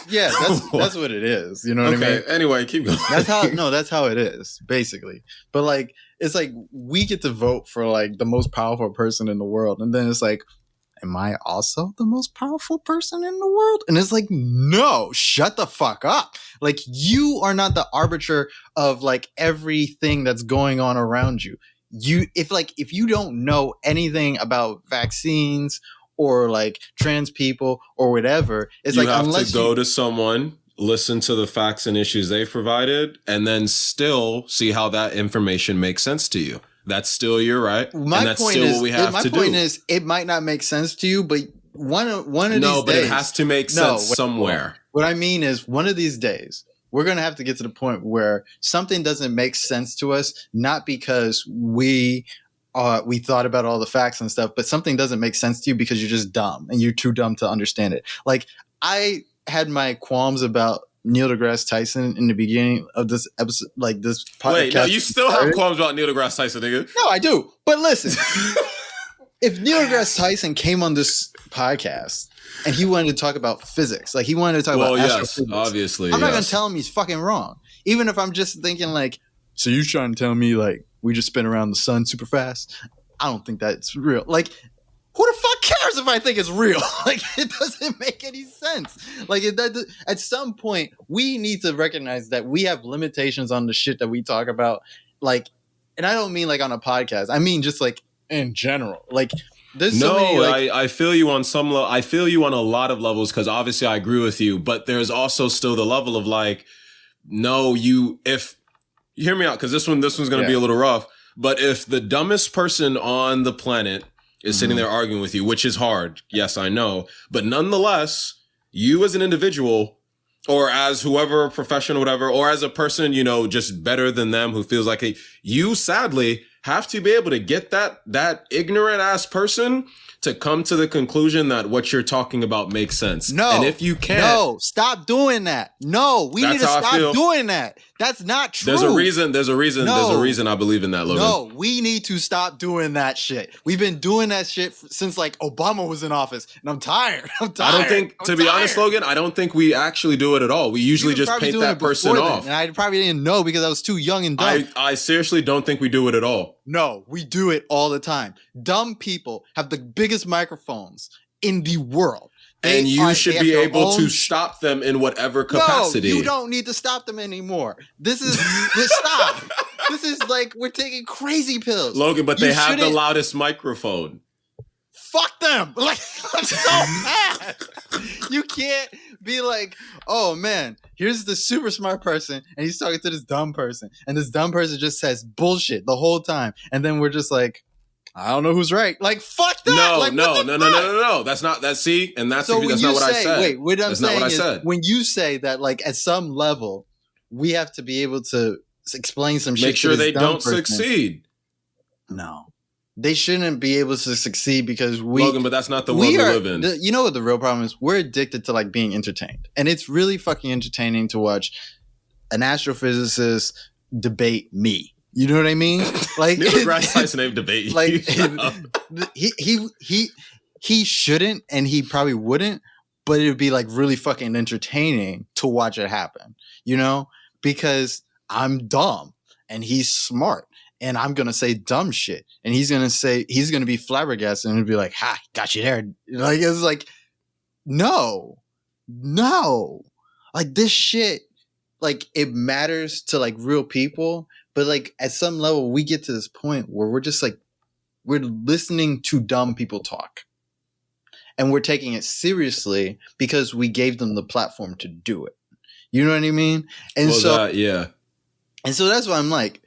yeah, that's what it is. You know what I mean? Anyway, keep going. That's how it is basically. But like, it's like we get to vote for like the most powerful person in the world, and then it's like, am I also the most powerful person in the world? And it's like, no, shut the fuck up. Like, you are not the arbiter of like everything that's going on around you. If you don't know anything about vaccines or like trans people or whatever, it's you like, have to go to someone, listen to the facts and issues they've provided, and then still see how that information makes sense to you. That's still your right. And that's still what we have to do. My point is, it might not make sense to you, but one of these days. No, but it has to make sense somewhere. What I mean is, one of these days, we're going to have to get to the point where something doesn't make sense to us, not because we thought about all the facts and stuff, but something doesn't make sense to you because you're just dumb and you're too dumb to understand it. Like, I had my qualms about Neil deGrasse Tyson in the beginning of this episode, like this podcast. Wait, no, you still have qualms about Neil deGrasse Tyson, nigga. No, I do. But listen, if Neil deGrasse Tyson came on this podcast and he wanted to talk about physics, like he wanted to talk about astrophysics, obviously, I'm not going to tell him he's fucking wrong. Even if I'm just thinking like, so you're trying to tell me like we just spin around the sun super fast? I don't think that's real. Like, who the fuck cares if I think it's real? Like, it doesn't make any sense. Like, at some point, we need to recognize that we have limitations on the shit that we talk about. Like, and I don't mean like on a podcast. I mean just like in general. Like, there's so many, like, I feel you on some level. I feel you on a lot of levels because obviously I agree with you. But there's also still the level of like, no, if you hear me out, because this one's going to be a little rough. But if the dumbest person on the planet is sitting there arguing with you, which is hard. Yes, I know. But nonetheless, you as an individual or as whoever, profession or whatever, or as a person, you know, just better than them who feels like you sadly have to be able to get that ignorant ass person to come to the conclusion that what you're talking about makes sense. No. And if you can't. No, stop doing that. No, we need to stop doing that. That's not true. There's a reason I believe in that, Logan. No, we need to stop doing that shit. We've been doing that shit since like Obama was in office, and I'm tired. I don't think, to be honest, Logan, I don't think we actually do it at all. We usually just paint that person off. And I probably didn't know because I was too young and dumb. I seriously don't think we do it at all. No, we do it all the time. Dumb people have the biggest microphones in the world. And you should be able to stop them in whatever capacity. No, you don't need to stop them anymore. This stop. This is like we're taking crazy pills. Logan, but they have the loudest microphone. Fuck them. Like, I'm so mad. You can't be like, oh man, here's the super smart person and he's talking to this dumb person. And this dumb person just says bullshit the whole time. And then we're just like, I don't know who's right. Like, fuck that. No. That's not that. See, and that's not what I said. Wait, what I'm saying is when you say that, like, at some level, we have to be able to explain some shit. Make sure they don't succeed. No, they shouldn't be able to succeed because Logan, but that's not the world we live in. You know what the real problem is? We're addicted to like being entertained, and it's really fucking entertaining to watch an astrophysicist debate me. You know what I mean? Like Neil deGrasse Tyson ain't debate you. Like he shouldn't, and he probably wouldn't, but it would be like really fucking entertaining to watch it happen. You know, because I'm dumb and he's smart, and I'm gonna say dumb shit, and he's gonna be flabbergasted and be like, "Ha, got you there." Like it's like, no, like this shit, like it matters to like real people. But like at some level, we get to this point where we're just like, we're listening to dumb people talk. And we're taking it seriously because we gave them the platform to do it. You know what I mean? And And so that's why I'm like,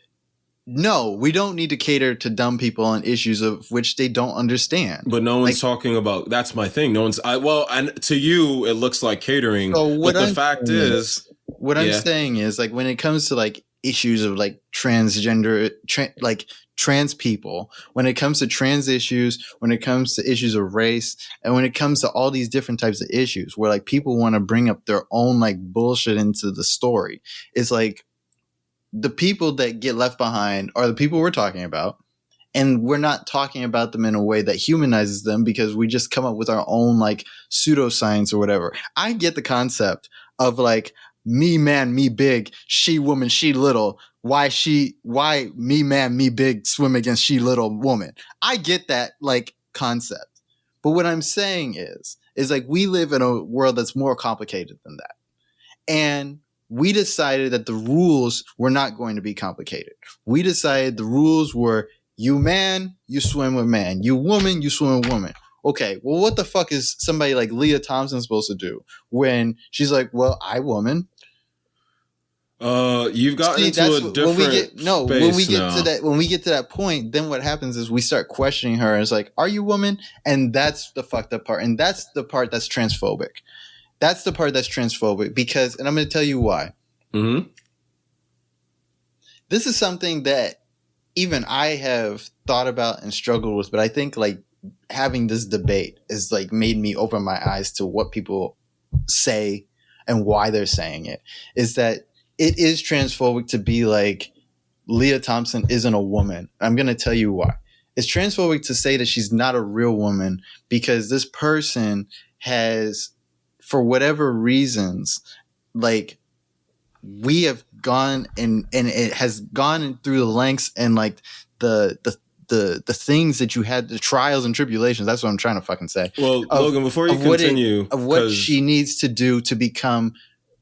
no, we don't need to cater to dumb people on issues of which they don't understand. But no one's talking about, that's my thing. No one's, and to you, it looks like catering. So but the fact is, what I'm saying is like, when it comes to like issues of like transgender, like trans people, when it comes to trans issues, when it comes to issues of race, and when it comes to all these different types of issues where like people want to bring up their own like bullshit into the story, it's like the people that get left behind are the people we're talking about. And we're not talking about them in a way that humanizes them because we just come up with our own like pseudoscience or whatever. I get the concept of like, me man, me big, she woman, she little. Why me man, me big swim against she little woman? I get that like concept. But what I'm saying is like we live in a world that's more complicated than that. And we decided that the rules were not going to be complicated. We decided the rules were you man, you swim with man. You woman, you swim with woman. Okay, well, what the fuck is somebody like Lia Thomas supposed to do when she's like, well, I woman? You've gotten into a different when we get to that point, then what happens is we start questioning her. And it's like, are you woman? And that's the fucked up part. And that's the part that's transphobic. That's the part that's transphobic because, and I'm going to tell you why. Mm-hmm. This is something that even I have thought about and struggled with, but I think like having this debate is like made me open my eyes to what people say and why they're saying it is that it is transphobic to be like Lia Thompson isn't a woman. I'm going to tell you why. It's transphobic to say that she's not a real woman because this person has, for whatever reasons, like we have gone and it has gone through the lengths and like the things that you had, the trials and tribulations. That's what I'm trying to fucking say. Well, Logan, before you continue, what she needs to do to become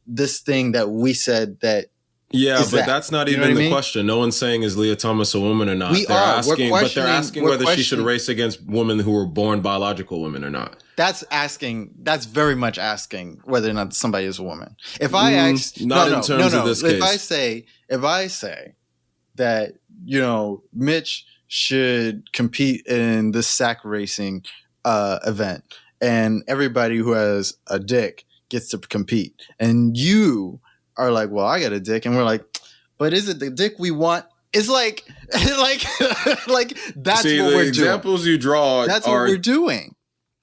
this thing that we said that. Yeah, but that's not even the question. No one's saying is Lia Thomas a woman or not. They're asking whether she should race against women who were born biological women or not. That's very much asking whether or not somebody is a woman. If I ask, not in terms of this case. If I say that, Mitch should compete in this sack racing event and everybody who has a dick gets to compete, and you are like, well, I got a dick, and we're like, but is it the dick we want? It's like that's what we're doing. Examples you draw that's what we're doing.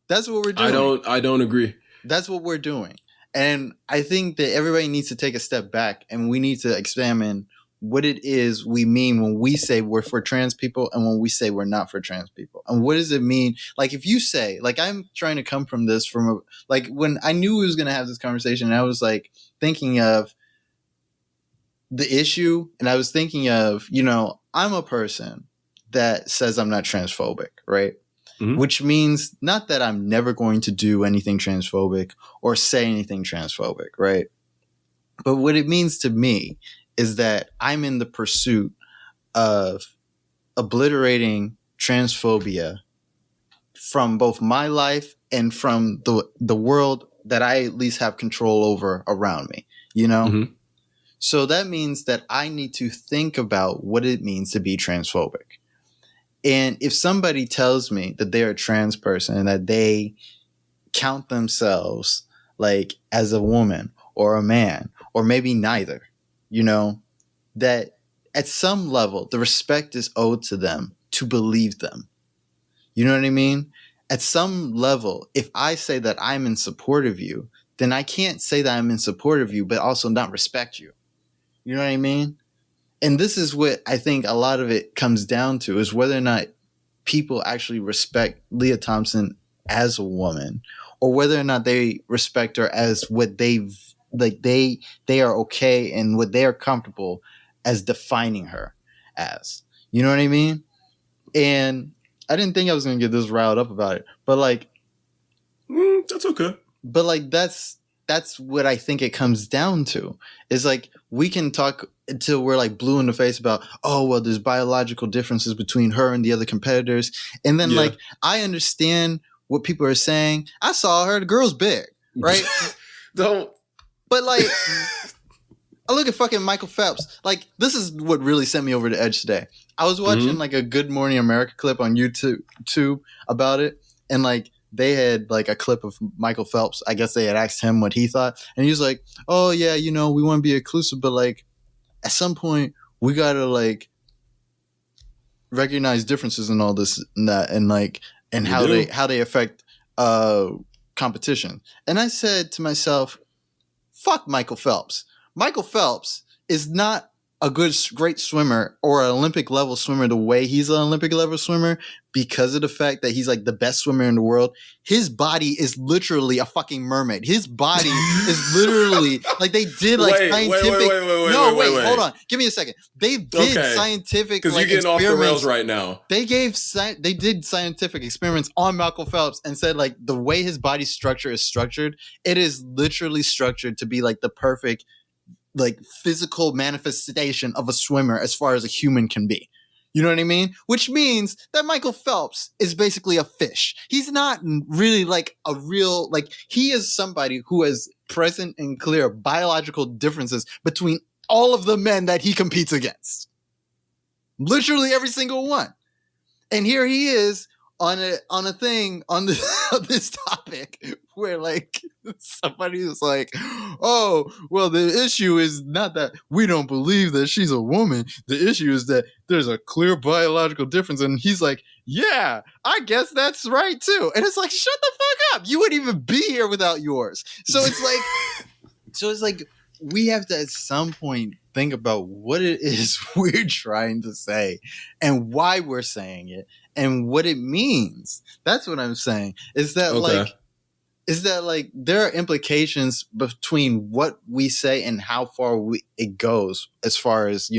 That's what we're doing. I don't agree. That's what we're doing. And I think that everybody needs to take a step back and we need to examine what it is we mean when we say we're for trans people and when we say we're not for trans people. And what does it mean? Like if you say, like I'm trying to come from this from when I knew we was going to have this conversation, I was like thinking of the issue, and I was thinking of, I'm a person that says I'm not transphobic, right? Mm-hmm. Which means not that I'm never going to do anything transphobic or say anything transphobic, right? But what it means to me is that I'm in the pursuit of obliterating transphobia from both my life and from the world that I at least have control over around me, Mm-hmm. So that means that I need to think about what it means to be transphobic. And if somebody tells me that they're a trans person and that they count themselves like as a woman or a man, or maybe neither, that at some level, the respect is owed to them to believe them. You know what I mean? At some level, if I say that I'm in support of you, then I can't say that I'm in support of you, but also not respect you. You know what I mean? And this is what I think a lot of it comes down to, is whether or not people actually respect Lia Thompson as a woman, or whether or not they respect her as what they are okay and what they are comfortable as defining her as. You know what I mean? And I didn't think I was going to get this riled up about it, but that's okay. But that's what I think it comes down to, is like we can talk until we're like blue in the face about, oh, well, there's biological differences between her and the other competitors. And then I understand what people are saying. I saw her, the girl's big, right? But I look at fucking Michael Phelps. Like, this is what really sent me over the edge today. I was watching like a Good Morning America clip on YouTube about it. And they had like a clip of Michael Phelps. I guess they had asked him what he thought. And he was like, oh yeah, we want to be inclusive, but at some point we got to recognize differences in all this and that, and how they affect competition. And I said to myself, fuck Michael Phelps. Michael Phelps is not a great swimmer or an Olympic level swimmer the way he's an Olympic level swimmer, because of the fact that he's the best swimmer in the world. His body is literally a fucking mermaid. His body is literally they did scientific. Wait, hold on. Give me a second. They did scientific because you're getting off the rails right now. They did scientific experiments on Michael Phelps and said the way his body structure is structured, it is literally structured to be the perfect physical manifestation of a swimmer as far as a human can be. You know what I mean? Which means that Michael Phelps is basically a fish. He's not really a real, he is somebody who has present and clear biological differences between all of the men that he competes against. Literally every single one. And here he is on a thing on this topic where somebody was like, oh, well, the issue is not that we don't believe that she's a woman. The issue is that there's a clear biological difference. And he's like, yeah, I guess that's right too. And it's shut the fuck up. You wouldn't even be here without yours. So it's So it's like we have to at some point think about what it is we're trying to say and why we're saying it and what it means. That's what I'm saying. Is that like there are implications between what we say and how far it goes as far as,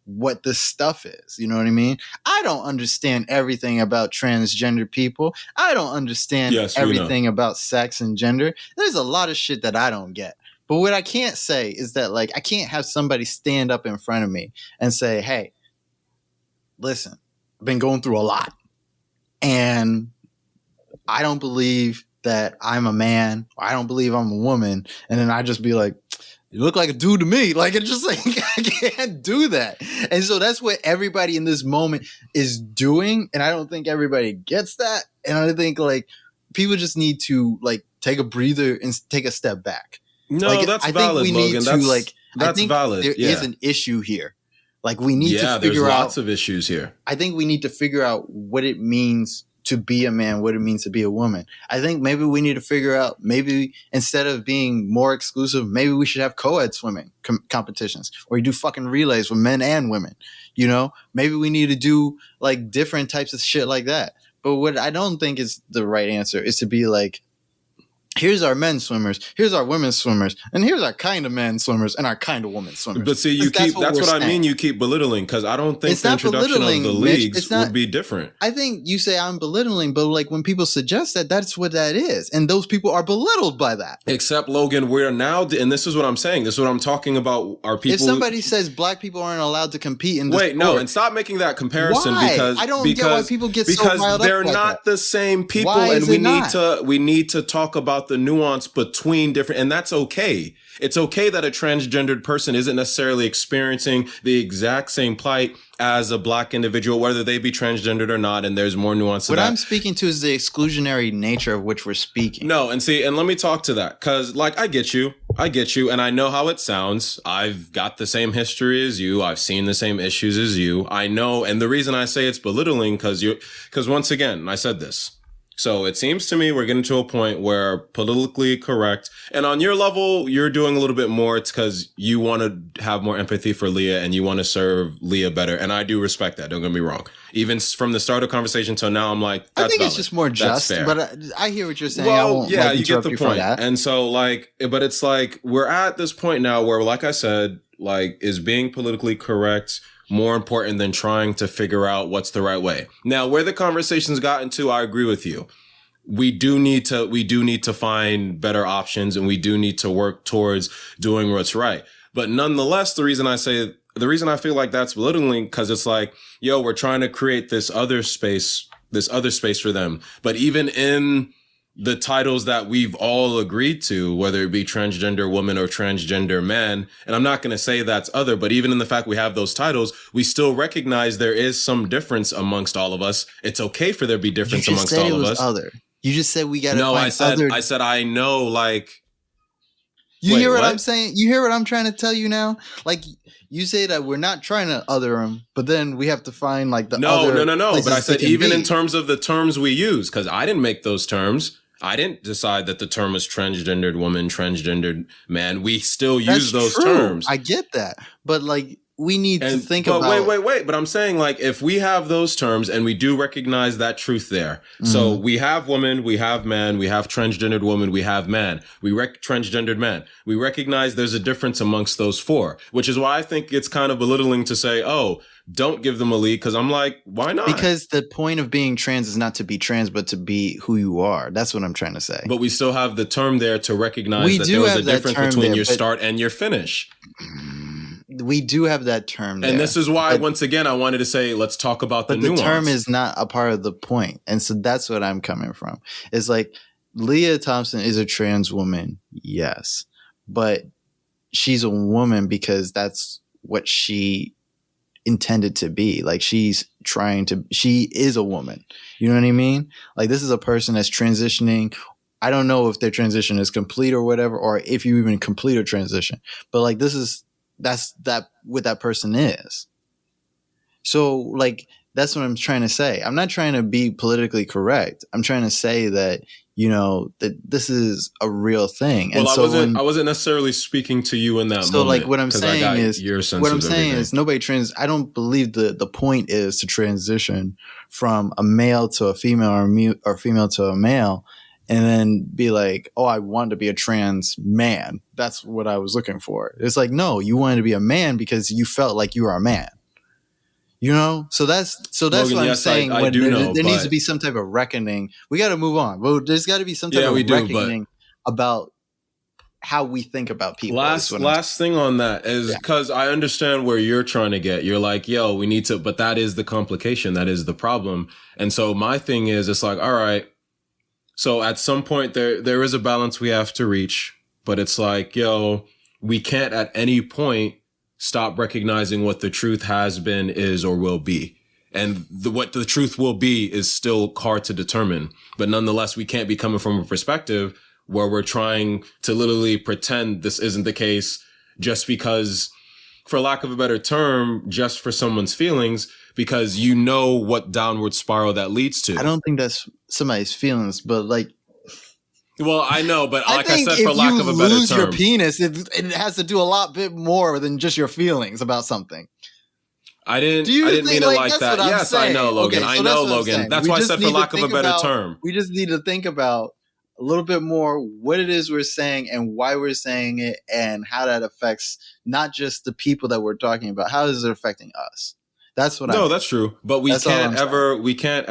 what this stuff is. You know what I mean? I don't understand everything about transgender people. I don't understand everything about sex and gender. There's a lot of shit that I don't get. But what I can't say is that, like, I can't have somebody stand up in front of me and say, hey, listen, I've been going through a lot. And I don't believe that I'm a man. Or I don't believe I'm a woman. And then I just be like, you look like a dude to me. Like, it's just like, I can't do that. And so that's what everybody in this moment is doing. And I don't think everybody gets that. And I think, like, people just need to, like, take a breather and take a step back. No, like, that's valid, Logan. That's valid. There is an issue here. Like, we need to figure out. Yeah, there's lots of issues here. I think we need to figure out what it means to be a man, what it means to be a woman. I think maybe we need to figure out, maybe instead of being more exclusive, maybe we should have co-ed swimming competitions, or you do fucking relays with men and women. Maybe we need to do like different types of shit like that. But what I don't think is the right answer is to be like, here's our men swimmers, here's our women swimmers, and here's our kind of men swimmers and our kind of women swimmers. But see, that's what I mean. You keep belittling, because I don't think the introduction of the leagues would be different. I think you say I'm belittling, but like when people suggest that, that's what that is. And those people are belittled by that. Except, Logan, we're now, and this is what I'm saying, this is what I'm talking about, are people. If somebody says black people aren't allowed to compete in this sport, no, and stop making that comparison. Why? Because I don't get why people get so riled up. Because they're not the same people, and we need to talk about the nuance between different, and that's okay. It's okay that a transgendered person isn't necessarily experiencing the exact same plight as a black individual, whether they be transgendered or not, and there's more nuance to that. What I'm speaking to is the exclusionary nature of which we're speaking. No, and let me talk to that, because, like, I get you, and I know how it sounds. I've got the same history as you. I've seen the same issues as you. I know, and the reason I say it's belittling, because once again, I said this. So it seems to me we're getting to a point where politically correct, and on your level, you're doing a little bit more. It's because you want to have more empathy for Lia and you want to serve Lia better. And I do respect that. Don't get me wrong. Even from the start of conversation till now, I'm like, that's I think valid. It's just more just, but I hear what you're saying. Well, yeah, you get the point. And so, like, but it's like, we're at this point now where, like I said, like, is being politically correct more important than trying to figure out what's the right way? Now, where the conversation's gotten to, I agree with you. We do need to find better options, and we do need to work towards doing what's right. But nonetheless, the reason I feel like that's belittling, because it's like, yo, we're trying to create this other space for them. But even in the titles that we've all agreed to, whether it be transgender woman or transgender man, and I'm not going to say that's other, but even in the fact we have those titles, we still recognize there is some difference amongst all of us. It's okay for there to be difference amongst all of us. Other. You just said we got to find other. I said I know, like. Hear what I'm saying? You hear what I'm trying to tell you now? Like, you say that we're not trying to other them, but then we have to find like the other. No. But I said even in terms of the terms we use, because I didn't make those terms. I didn't decide that the term was transgendered woman, transgendered man. We still use those terms. I get that. But like, we need to think about. Wait. But I'm saying, like, if we have those terms and we do recognize that truth there. Mm-hmm. So we have woman, we have man, we have transgendered woman, we have man, transgendered man. We recognize there's a difference amongst those four, which is why I think it's kind of belittling to say, oh, don't give them a lead, because I'm like, why not? Because the point of being trans is not to be trans, but to be who you are. That's what I'm trying to say. But we still have the term there to recognize that there was a difference between your start and your finish. We do have that term there. And this is why, once again, I wanted to say, let's talk about the nuance. But the term is not a part of the point. And so that's what I'm coming from. It's like, Lia Thompson is a trans woman, yes. But she's a woman because that's what she intended to be. Like, she is a woman. You know what I mean? Like, this is a person that's transitioning. I don't know if their transition is complete or whatever, or if you even complete a transition. But like, that's what that person is. So like, that's what I'm trying to say. I'm not trying to be politically correct. I'm trying to say that that this is a real thing. Well, and I wasn't necessarily speaking to you in that moment. So like what I'm saying is nobody I don't believe the point is to transition from a male to a female or female to a male and then be like, oh, I want to be a trans man. That's what I was looking for. It's like, no, you wanted to be a man because you felt like you were a man. So that's Logan, what I'm saying. I do know, there needs to be some type of reckoning. We got to move on. Well, there's got to be some type of reckoning about how we think about people. Last thing on that is because I understand where you're trying to get. You're like, yo, we need to, but that is the complication. That is the problem. And so my thing is, it's like, all right. So at some point there is a balance we have to reach, but it's like, yo, we can't at any point stop recognizing what the truth has been, is, or will be. And what the truth will be is still hard to determine. But nonetheless, we can't be coming from a perspective where we're trying to literally pretend this isn't the case just because, for lack of a better term, just for someone's feelings, because you know what downward spiral that leads to. I don't think that's somebody's feelings, but like, well, I know, but like I said, for lack of a better term, if you lose your penis, it has to do a lot bit more than just your feelings about something. I didn't mean it like that. Yes, I know, Logan. Okay, so I know, Logan. That's why I said for lack of a better term. We just need to think about a little bit more what it is we're saying and why we're saying it and how that affects not just the people that we're talking about. How is it affecting us? That's what that's true. But we can't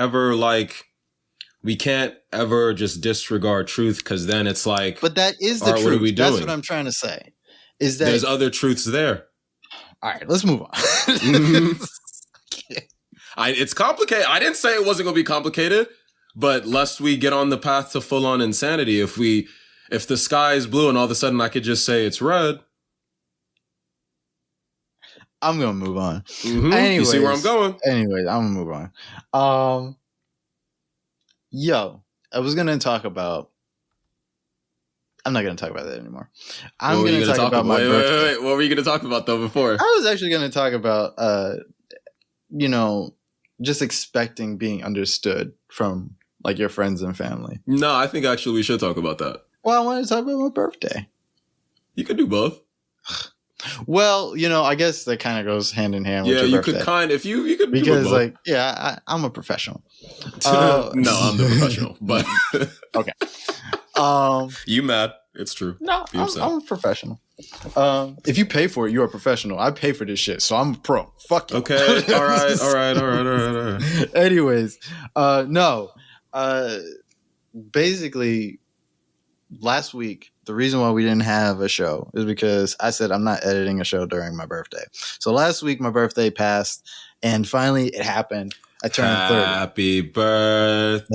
ever just disregard truth, because then it's like, but that is the truth. What are we doing? That's what I'm trying to say. Is that there's other truths there. All right, let's move on. It's complicated. I didn't say it wasn't going to be complicated, but lest we get on the path to full on insanity, if the sky is blue and all of a sudden I could just say it's red, I'm going to move on. Mm-hmm. Anyways, you see where I'm going? Anyways, I'm going to move on. I was going to talk about... I'm not going to talk about that anymore. I'm going to talk about my birthday. Wait. What were you going to talk about, though, before? I was actually going to talk about, just expecting being understood from, like, your friends and family. No, I think actually we should talk about that. Well, I wanted to talk about my birthday. You could do both. Well, I guess that kind of goes hand in hand with your birthday. Yeah, you could if you could because, do both. I'm a professional. No, I'm the professional, but... Okay. You mad? It's true. No, I'm a professional. If you pay for it, you're a professional. I pay for this shit, so I'm a pro. Fuck you. Okay. All right. Anyways, no. Basically, last week, the reason why we didn't have a show is because I said I'm not editing a show during my birthday. So last week, my birthday passed, and finally it happened. I turned 30. Happy birthday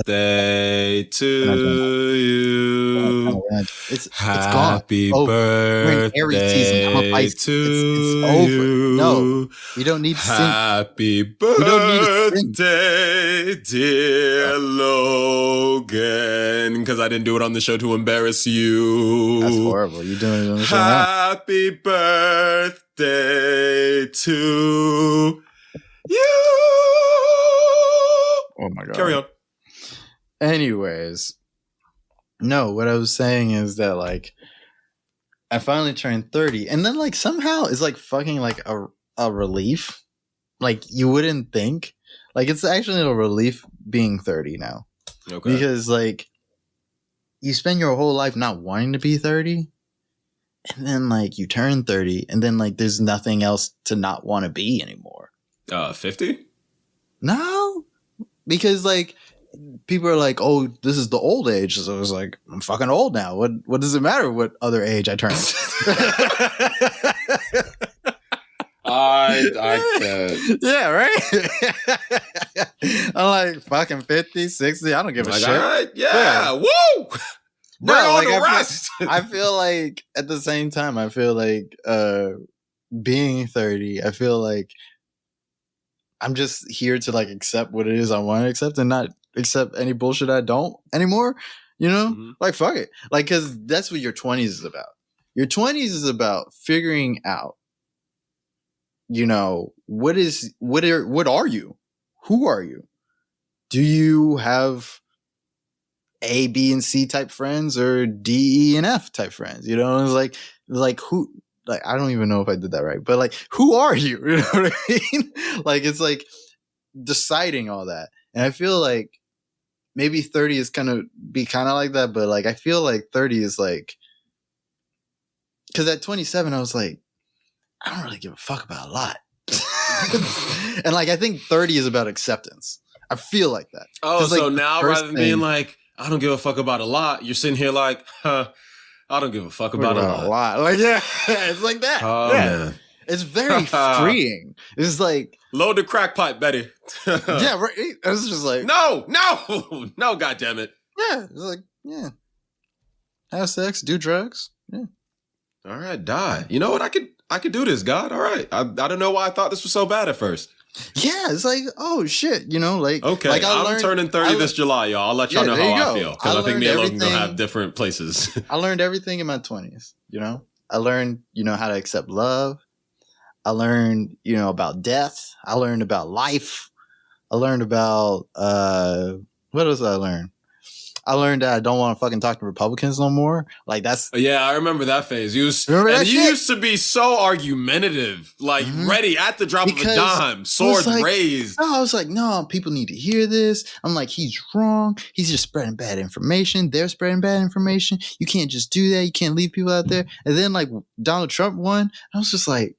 to you. It's Happy gone. Birthday to you. No, we don't need to sing. Happy birthday, dear Logan. Because I didn't do it on the show to embarrass you. That's horrible. You're doing it on the show. Happy birthday to you. Oh my God. Carry on. Anyways, no, what I was saying is that like I finally turned 30, and then like somehow it's like fucking like a relief. Like you wouldn't think. Like it's actually a relief being 30 now. Okay. Because like you spend your whole life not wanting to be 30, and then like you turn 30, and then like there's nothing else to not want to be anymore. 50? No. Because like people are like, oh, this is the old age. So I was like, I'm fucking old now. What does it matter what other age I turn? Yeah, right? I'm like fucking 50, 60. I don't give a shit. All right, yeah. Woo! Bring on the rest. I feel like at the same time, I feel like being 30, I feel like I'm just here to like accept what it is I want to accept and not accept any bullshit I don't anymore. Like fuck it. Like, cause that's what your 20s is about. Your 20s is about figuring out, what are you? Who are you? Do you have A, B, and C type friends or D, E, and F type friends. You know, it's like who, like, I don't even know if I did that right, but like, who are you? You know what I mean? Like, it's like deciding all that. And I feel like maybe 30 is kind of like that, but like, I feel like 30 is like, because at 27, I was like, I don't really give a fuck about a lot. And like, I think 30 is about acceptance. I feel like that. Oh, so like, now rather than being like, I don't give a fuck about a lot, you're sitting here like, I don't give a fuck about a lot. Like, yeah, it's like that. Oh, yeah. Man. It's very freeing. It's like, load the crack pipe, Betty. Yeah, right. It was just like, no, goddamn it. Yeah, it's like, yeah. Have sex, do drugs. Yeah. All right, die. You know what? I could do this, God. All right. I don't know why I thought this was so bad at first. Yeah, it's like, oh shit, you know, like, okay. Like I'm turning 30 this July, y'all. I'll let y'all know how I feel, because I think me and Logan gonna have different places. I learned everything in my 20s. You know, I learned, you know, how to accept love. I learned, you know, about death. I learned about life. I learned about what else did I learn? I learned that I don't want to fucking talk to Republicans no more. Like, that's... Yeah, I remember that phase. You used to be so argumentative, like ready at the drop of a dime, swords raised. No, I was like, no, people need to hear this. I'm like, he's wrong. He's just spreading bad information. They're spreading bad information. You can't just do that. You can't leave people out there. And then like Donald Trump won. I was just like,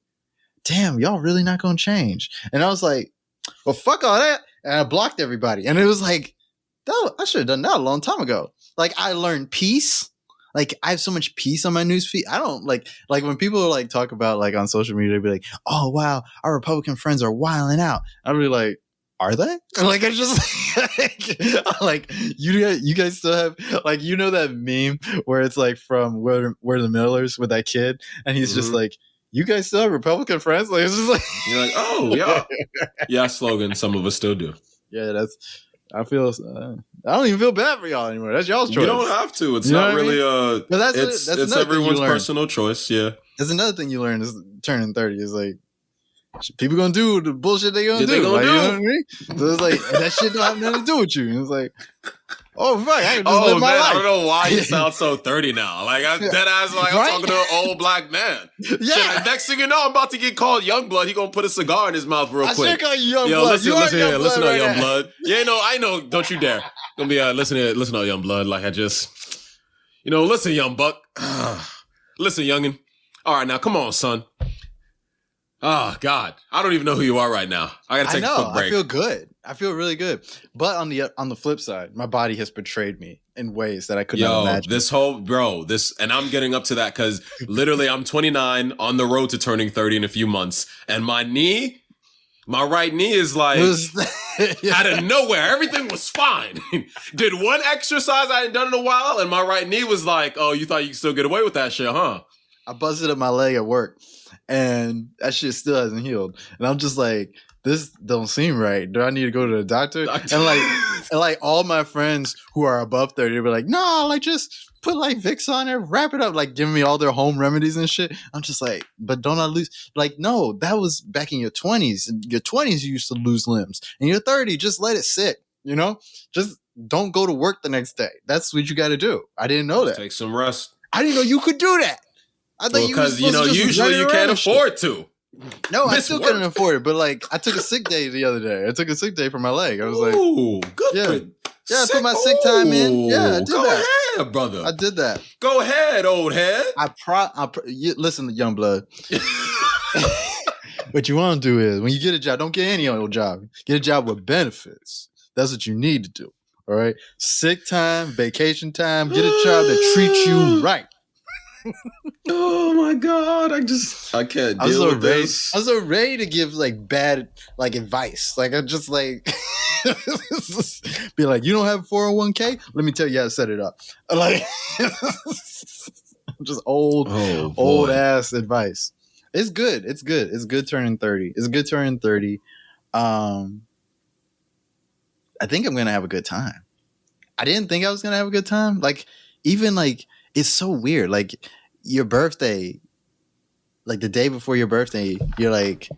damn, y'all really not going to change. And I was like, well, fuck all that. And I blocked everybody. And it was like, I should have done that a long time ago. Like, I learned peace. Like, I have so much peace on my newsfeed. I don't like when people like talk about like on social media, they'd be like, oh wow, our Republican friends are wilding out. I'd be like, are they? Like, I just like you guys still have, like, you know, that meme where it's like from where the Millers with that kid, and he's just like, you guys still have Republican friends? Like, it's just like, you're like, oh yeah, yeah, slogan. Some of us still do. Yeah, I feel. I don't even feel bad for y'all anymore. That's y'all's choice. You don't have to. It's not really But it's everyone's personal choice. Yeah. That's another thing you learn is turning 30 is like, people gonna do the bullshit they gonna do. You know what I mean? So it's like, that shit don't have nothing to do with you. And it's like, oh fuck, I can just live my life. I don't know why you sound so 30 now. Like, I'm dead ass, like, I'm talking to an old black man. Yeah. Shit, next thing you know, I'm about to get called Young Blood. He gonna put a cigar in his mouth real quick. I should call you Young Blood. Listen to Young Blood. Yeah, no, I know. Don't you dare. Gonna be listen to Young Blood. Like, I just, listen, Young Buck. Listen, youngin. All right, now come on, son. Oh God, I don't even know who you are right now. I gotta take a quick break. I feel good. I feel really good. But on the flip side, my body has betrayed me in ways that I could not imagine. And I'm getting up to that because literally I'm 29 on the road to turning 30 in a few months, and my right knee is like out of nowhere. Everything was fine. Did one exercise I hadn't done in a while, and my right knee was like, "Oh, you thought you could still get away with that shit, huh?" I busted up my leg at work, and that shit still hasn't healed. And I'm just like, this don't seem right. Do I need to go to the doctor? And like all my friends who are above 30, they'll be like, no, like just put like Vicks on it, wrap it up, like giving me all their home remedies and shit. I'm just like, but don't I lose? Like, no, that was back in your 20s. In your 20s, you used to lose limbs. In your 30, just let it sit, Just don't go to work the next day. That's what you got to do. I didn't know that. Take some rest. I didn't know you could do that. I thought because usually you can't afford to. No, I still couldn't afford it, but like I took a sick day the other day. I took a sick day for my leg. I was like, "Ooh, good." Yeah, I put my sick time in. Yeah, I did Go that. Go ahead, brother. I did that. Go ahead, old head. Listen, young blood. What you want to do is when you get a job, don't get any old job. Get a job with benefits. That's what you need to do. All right, sick time, vacation time. Get a job that treats you right. Oh my God, I can't deal with this. I was so ready to give like bad like advice. Like I just like be like, you don't have a 401k? Let me tell you how to set it up. Like just old ass advice. It's good. It's good. It's good turning 30. It's good turning 30. I think I'm gonna have a good time. I didn't think I was gonna have a good time. Like even like it's so weird. Like your birthday, like the day before your birthday, you're like,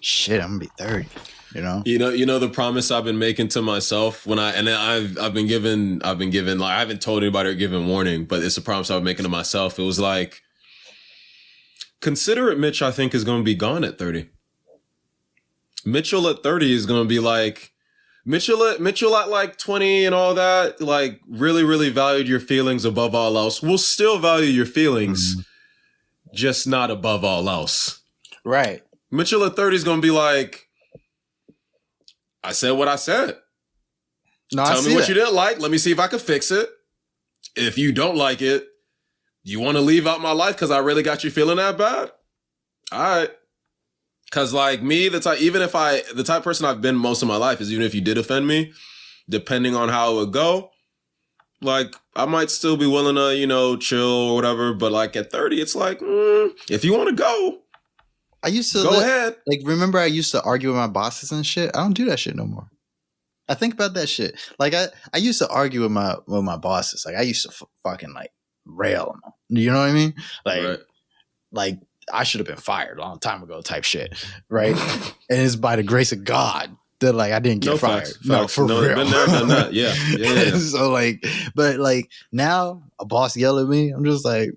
shit, I'm gonna be 30. You know the promise I've been making to myself I've been given like I haven't told anybody or given warning, but it's a promise I've been making to myself. It was like, considerate Mitch, I think, is going to be gone at 30. Mitchell at 30 is going to be like Mitchell at like 20 and all that, like really, really valued your feelings above all else. We'll still value your feelings, just not above all else. Right. Mitchell at 30 is going to be like, I said what I said. No, Tell me what you didn't like. Let me see if I can fix it. If you don't like it, you want to leave out my life because I really got you feeling that bad? All right. Because like me, the type of person I've been most of my life is, even if you did offend me, depending on how it would go, like I might still be willing to, chill or whatever. But like at 30, it's like, if you want to go, I used to go ahead. Like, remember I used to argue with my bosses and shit? I don't do that shit no more. I think about that shit. Like I used to argue with my bosses. Like I used to fucking like rail them. You know what I mean? Like, right. Like I should have been fired a long time ago type shit. Right? And it's by the grace of God that like I didn't get fired. Facts. No, for real. Been there, done that. Yeah. So like, but like now a boss yell at me, I'm just like,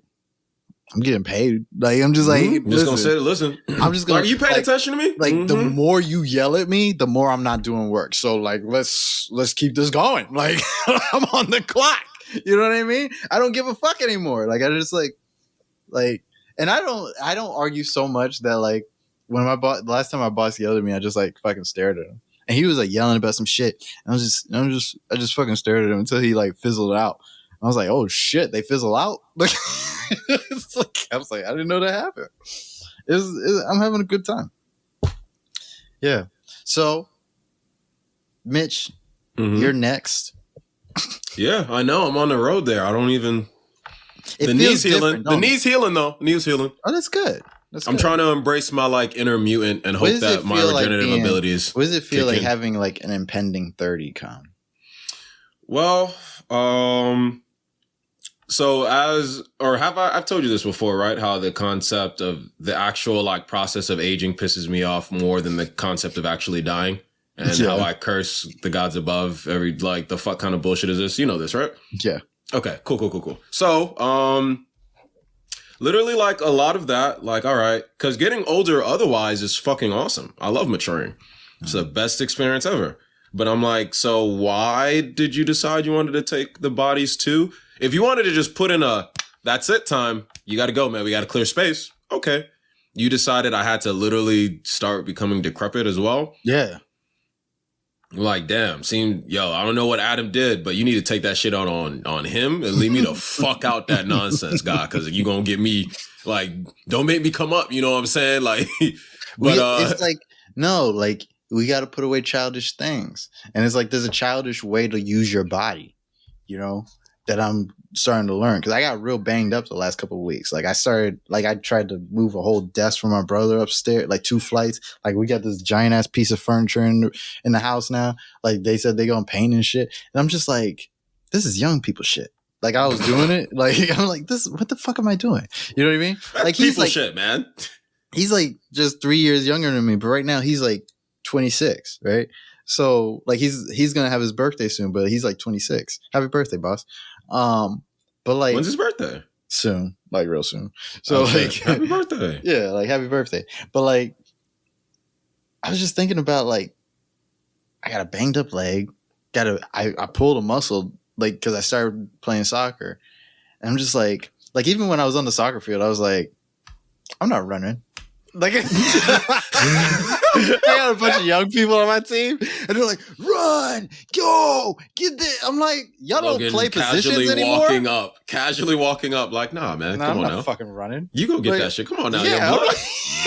I'm getting paid. Like I'm just like, I'm just gonna say, listen. I'm just gonna. Are you paying attention to me? Like the more you yell at me, the more I'm not doing work. So like, let's keep this going. Like I'm on the clock. You know what I mean? I don't give a fuck anymore. Like I just like, and I don't argue so much that like when the last time my boss yelled at me, I just like fucking stared at him, and he was like yelling about some shit. And I just fucking stared at him until he like fizzled out. I was like, oh shit, they fizzle out. Like, it's like I was like, I didn't know that happened. I'm having a good time. Yeah. So, Mitch, you're next. Yeah, I know. I'm on the road there. I don't even. The knee's healing. The knee's healing though. Knee's healing. Oh, that's good. I'm trying to embrace my like inner mutant and hope that my regenerative abilities. What does it feel like having like an impending 30 come? Well, so I've told you this before, right? How the concept of the actual like process of aging pisses me off more than the concept of actually dying, and how I curse the gods above every like the fuck kind of bullshit is this? You know this, right? Yeah. Okay. Cool. So, literally like a lot of that, like, all right, because getting older otherwise is fucking awesome. I love maturing. It's the best experience ever. But I'm like, so why did you decide you wanted to take the bodies too? If you wanted to just put in that's it time, you got to go, man. We got to clear space. Okay. You decided I had to literally start becoming decrepit as well. Yeah. Like, damn, I don't know what Adam did, but you need to take that shit out on him and leave me the fuck out that nonsense, guy, because you going to get me, like, don't make me come up, you know what I'm saying? Like, but it's like, no, like, we got to put away childish things. And it's like, there's a childish way to use your body, you know, that I'm starting to learn. Because I got real banged up the last couple of weeks. Like, I tried to move a whole desk for my brother upstairs, like 2 flights. Like, we got this giant ass piece of furniture in the house now. Like, they said they gonna paint and shit. And I'm just like, this is young people shit. Like, I was doing it. Like, I'm like, what the fuck am I doing? You know what I mean? That's like, he's like, shit, man. He's like just 3 years younger than me. But right now, he's like 26, right? So like he's gonna have his birthday soon, but he's like 26. Happy birthday, boss. But like, when's his birthday? Soon, like real soon. So like, happy birthday. Yeah, like happy birthday. But like, I was just thinking about like, I got a banged up leg. I pulled a muscle like because I started playing soccer, and I'm just like even when I was on the soccer field, I was like, I'm not running. Like, I got a bunch of young people on my team, and they're like, "Run, go, get there." I'm like, "Y'all Logan don't play positions anymore." Casually walking up, like, "Nah, man, come on now, fucking running. You go get that shit. Come on now, young blood.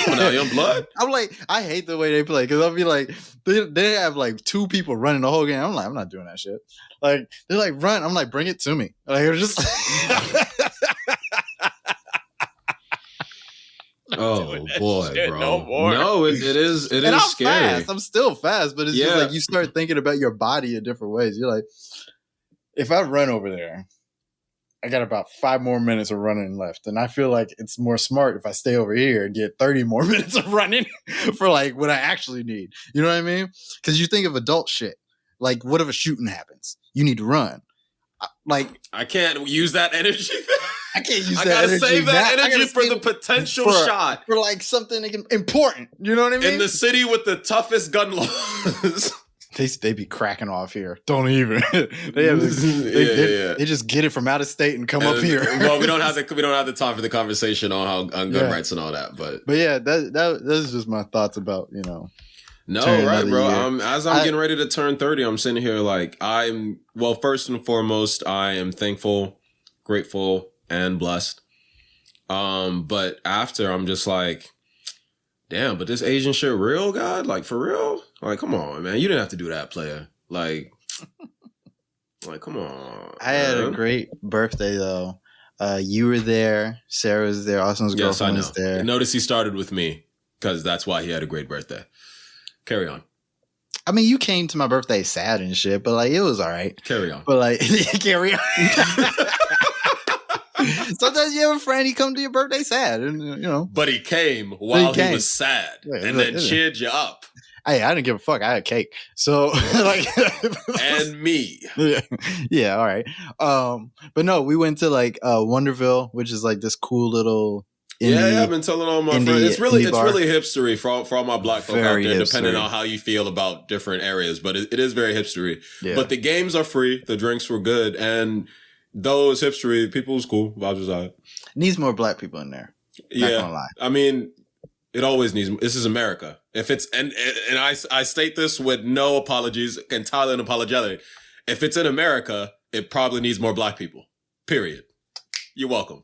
Come on now, young blood." I'm like, I hate the way they play because I'll be like, they have like 2 people running the whole game. I'm like, I'm not doing that shit. Like, they're like, "Run." I'm like, "Bring it to me." Like, they're just. Oh boy, bro! No more. No, it is. It and is I'm scary. Fast. I'm still fast, but it's just like you start thinking about your body in different ways. You're like, if I run over there, I got about 5 more minutes of running left. And I feel like it's more smart if I stay over here and get 30 more minutes of running for like what I actually need. You know what I mean? Because you think of adult shit. Like, what if a shooting happens? You need to run. Like, I can't use that energy. I can't use that energy. I gotta save that energy for the potential shot. For like something important. You know what I mean? In the city with the toughest gun laws. They be cracking off here. Don't even. They just get it from out of state and come up here. Well, we don't have the time for the conversation on gun rights and all that. But yeah, that's just my thoughts about No, right, bro. As I'm getting ready to turn 30, I'm sitting here like first and foremost, I am thankful, grateful, and blessed. But after, I'm just like, damn, but this Asian shit real, God? Like, for real? Like, come on, man. You didn't have to do that, player. Like, come on. I had a great birthday, though. You were there. Sarah was there. Austin's girlfriend was there. Notice he started with me because that's why he had a great birthday. Carry on. I mean, you came to my birthday sad and shit, but, like, it was all right. Carry on. But, like, carry on. Sometimes you have a friend, he come to your birthday sad, and But he came while he was sad, and then cheered you up. Hey, I didn't give a fuck. I had a cake, so like, and me. Yeah, all right. But no, we went to like Wonderville, which is like this cool little. I've been telling all my friends. It's really hipstery for all my black folk out there, depending on how you feel about different areas. But it is very hipstery. Yeah. But the games are free. The drinks were good, and those hipstery people was cool. Vibes was alright. Needs more black people in there. Not gonna lie. I mean, it always needs. This is America. If it's and I state this with no apologies, entirely unapologetic. If it's in America, it probably needs more black people. Period. You're welcome.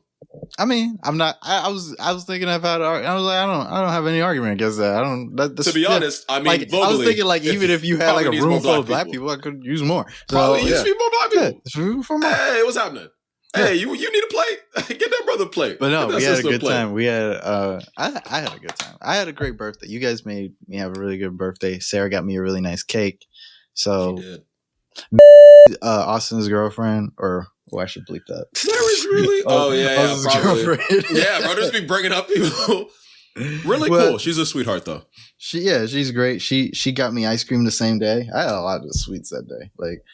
I mean, I'm not. I was thinking about. I was like, I don't have any argument against that. I don't. To be honest, I mean, like, globally, I was thinking like even if you had like a room full of black people, I could use more. Probably use more black people. Yeah, hey, what's happening? Hey, you need a plate? Get that brother a plate. But no, we had a good time. We had I had a good time. I had a great birthday. You guys made me have a really good birthday. Sarah got me a really nice cake. So she did. Austin's girlfriend, or I should bleep that. Sarah's really? Austin's girlfriend. Yeah, bro, just be bringing up people. Really cool. She's a sweetheart though. She's great. She got me ice cream the same day. I had a lot of sweets that day. Like,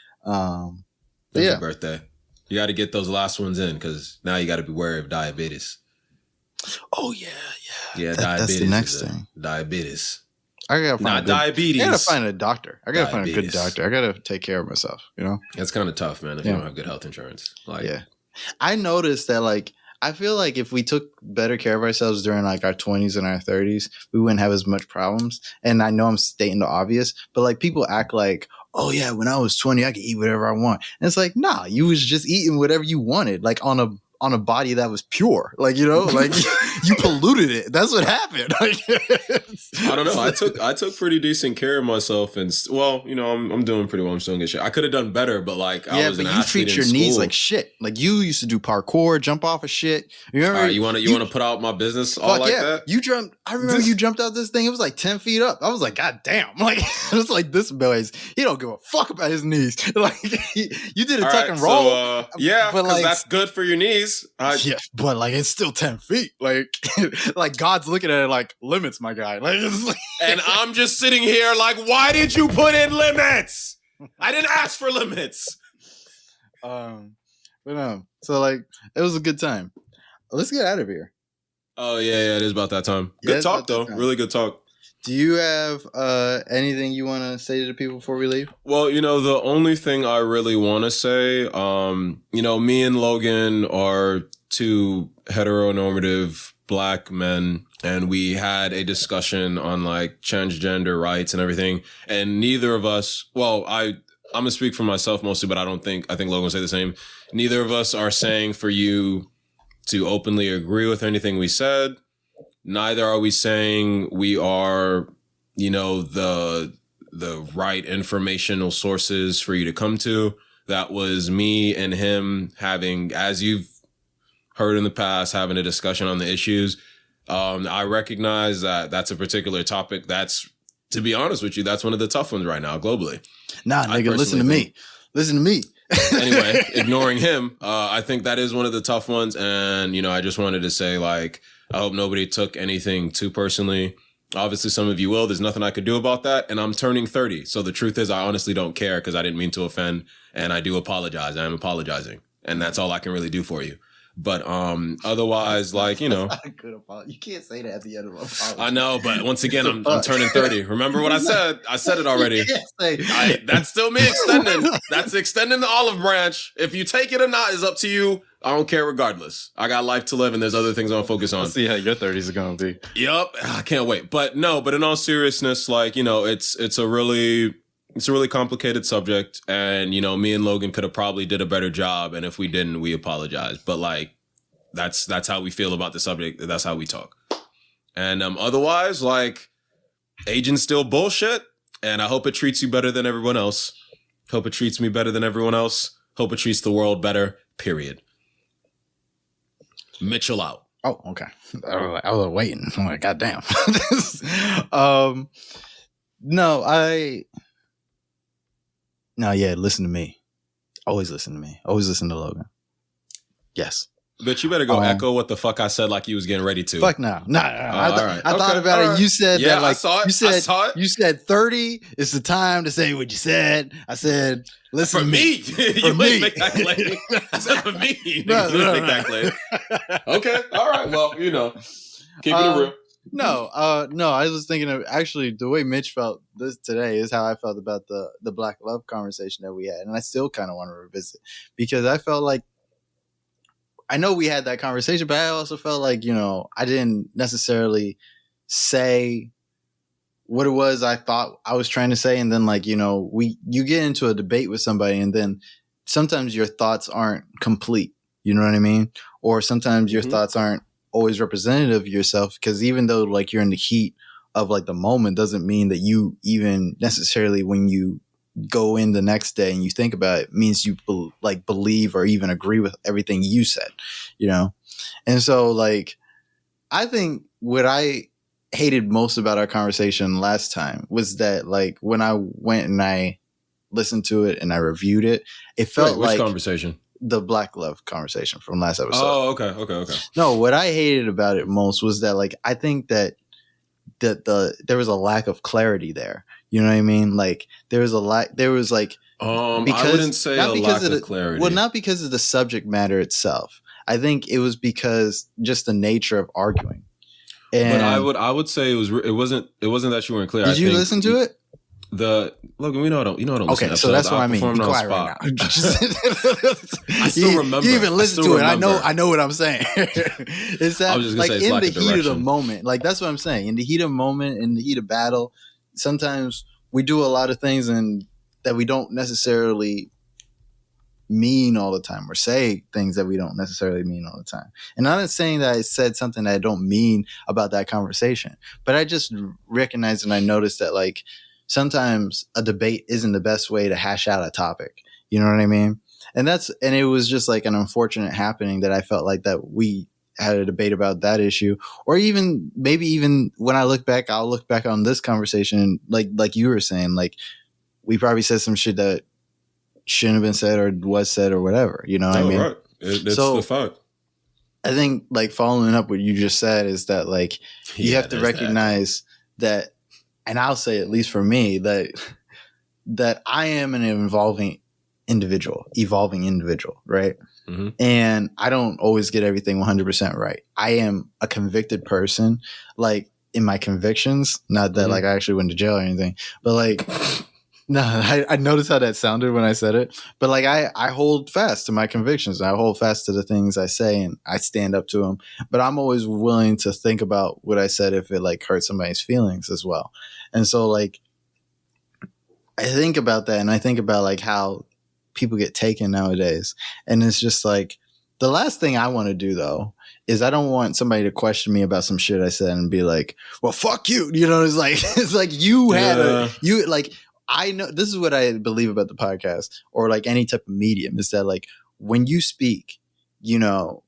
your birthday. You got to get those last ones in because now you got to be wary of diabetes. Oh yeah. Diabetes. That's the next thing. Diabetes. I gotta find diabetes. I gotta find a doctor. I gotta find a good doctor. I gotta take care of myself. It's kind of tough, man. If you don't have good health insurance, I noticed that like I feel like if we took better care of ourselves during like our 20s and our 30s, we wouldn't have as much problems. And I know I'm stating the obvious, but like people act like, oh yeah, when I was 20, I could eat whatever I want. And it's like, nah, you was just eating whatever you wanted, like on a body that was pure. Like, like you polluted it. That's what happened. Like, I don't know. I took pretty decent care of myself, and I'm doing pretty well. I'm still in good shape. I could have done better, but like I was an athlete in school. You treat your knees like shit. Like you used to do parkour, jump off of shit. You want to put out my business all like that? You jumped. I remember you jumped out this thing. It was like 10 feet up. I was like, God damn! Like it's like this boy's. He don't give a fuck about his knees. Like you did a tuck and roll. So, but like that's good for your knees. Yeah, but like it's still 10 feet. Like, like God's looking at it like limits, my guy. Like, and I'm just sitting here like, why did you put in limits? I didn't ask for limits. But no. So like, it was a good time. Let's get out of here. Oh yeah, it is about that time. Good talk though. Really good talk. Do you have anything you want to say to the people before we leave? Well, the only thing I really want to say, me and Logan are two heteronormative black men, and we had a discussion on like transgender rights and everything. And neither of us, I'm gonna speak for myself mostly, but I think Logan will say the same. Neither of us are saying for you to openly agree with anything we said. Neither are we saying we are, the right informational sources for you to come to. That was me and him having, as you've heard in the past, having a discussion on the issues. I recognize that that's a particular topic. That's, to be honest with you, that's one of the tough ones right now globally. Nah, nigga, listen to me. Listen to me. Anyway, ignoring him, I think that is one of the tough ones. And, you know, I just wanted to say, like, I hope nobody took anything too personally. Obviously, some of you will. There's nothing I could do about that. And I'm turning 30. So the truth is, I honestly don't care because I didn't mean to offend. And I do apologize. I am apologizing. And that's all I can really do for you. But otherwise, like, you know. You can't say that at the end of a apology. I know, but once again, I'm turning 30. Remember what I said? I said it already. That's still me extending. That's extending the olive branch. If you take it or not is up to you. I don't care regardless. I got life to live and there's other things I'm focus on. Let's see how your 30s are going to be. Yep. I can't wait. But in all seriousness, like, you know, it's a really complicated subject. And, you know, me and Logan could have probably did a better job. And if we didn't, we apologize. But like, that's how we feel about the subject. That's how we talk. And otherwise, like, agent's still bullshit. And I hope it treats you better than everyone else. Hope it treats me better than everyone else. Hope it treats the world better, period. Mitchell out. Oh, okay. I was waiting. I'm like, goddamn. Listen to me. Always listen to me. Always listen to Logan. Yes. But you better go echo what the fuck I said like you was getting ready to. Fuck no. I thought about it. You said that like I saw it. You said 30 is the time to say what you said. I said, listen for to me. For you me. Make that claim. I said for me. No, make that claim. Okay. All right. Well, you know. Keeping it real. No, I was thinking of actually the way Mitch felt this today is how I felt about the Black Love conversation that we had. And I still kind of want to revisit because I felt like I know we had that conversation, but I also felt like, you know, I didn't necessarily say what it was I thought I was trying to say. And then like, you know, you get into a debate with somebody and then sometimes your thoughts aren't complete. You know what I mean? Or sometimes your thoughts aren't always representative of yourself because even though like you're in the heat of like the moment doesn't mean that you even necessarily when you go in the next day and you think about it means you believe or even agree with everything you said, you know? And so like, I think what I hated most about our conversation last time was that like when I went and I listened to it and I reviewed it, it felt which like conversation? The Black Love conversation from last episode. Oh, okay. No, what I hated about it most was that like, I think that there was a lack of clarity there. You know what I mean? Like there was like I wouldn't say a lack of clarity. Well, not because of the subject matter itself. I think it was because just the nature of arguing. And but I would say it wasn't that you weren't clear. Did you listen to it? Logan, I don't listen okay, to so that's what I mean. Be quiet right now. I still remember. You even listen to it. I know what I'm saying. It's that like in the heat of the moment. Like that's what I'm saying. In the heat of the moment, in the heat of battle, sometimes we do a lot of things and that we don't necessarily mean all the time or say things that we don't necessarily mean all the time. And I'm not saying that I said something that I don't mean about that conversation, but I just recognized and I noticed that like sometimes a debate isn't the best way to hash out a topic. You know what I mean? And it was just like an unfortunate happening that I felt like that we had a debate about that issue, or even maybe even when I look back, I'll look back on this conversation, like you were saying, like we probably said some shit that shouldn't have been said or was said or whatever, you know what I mean? Right. That's the fact. I think like following up what you just said is that like you have to recognize that, and I'll say at least for me that I am an evolving individual, right? Mm-hmm. And I don't always get everything 100% right. I am a convicted person, like in my convictions, not that like I actually went to jail or anything, but like, no, I noticed how that sounded when I said it, but like I hold fast to my convictions. I hold fast to the things I say and I stand up to them, but I'm always willing to think about what I said if it like hurts somebody's feelings as well. And so like, I think about that and I think about like how people get taken nowadays. And it's just like, the last thing I want to do though, is I don't want somebody to question me about some shit I said and be like, well, fuck you. You know, it's like you had I know this is what I believe about the podcast or like any type of medium is that like when you speak, you know,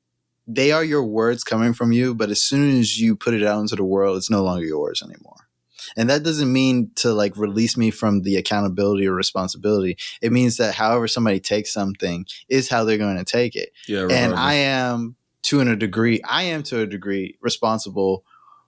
they are your words coming from you, but as soon as you put it out into the world, it's no longer yours anymore. And that doesn't mean to like release me from the accountability or responsibility. It means that however somebody takes something is how they're going to take it. Yeah, and I am to a degree responsible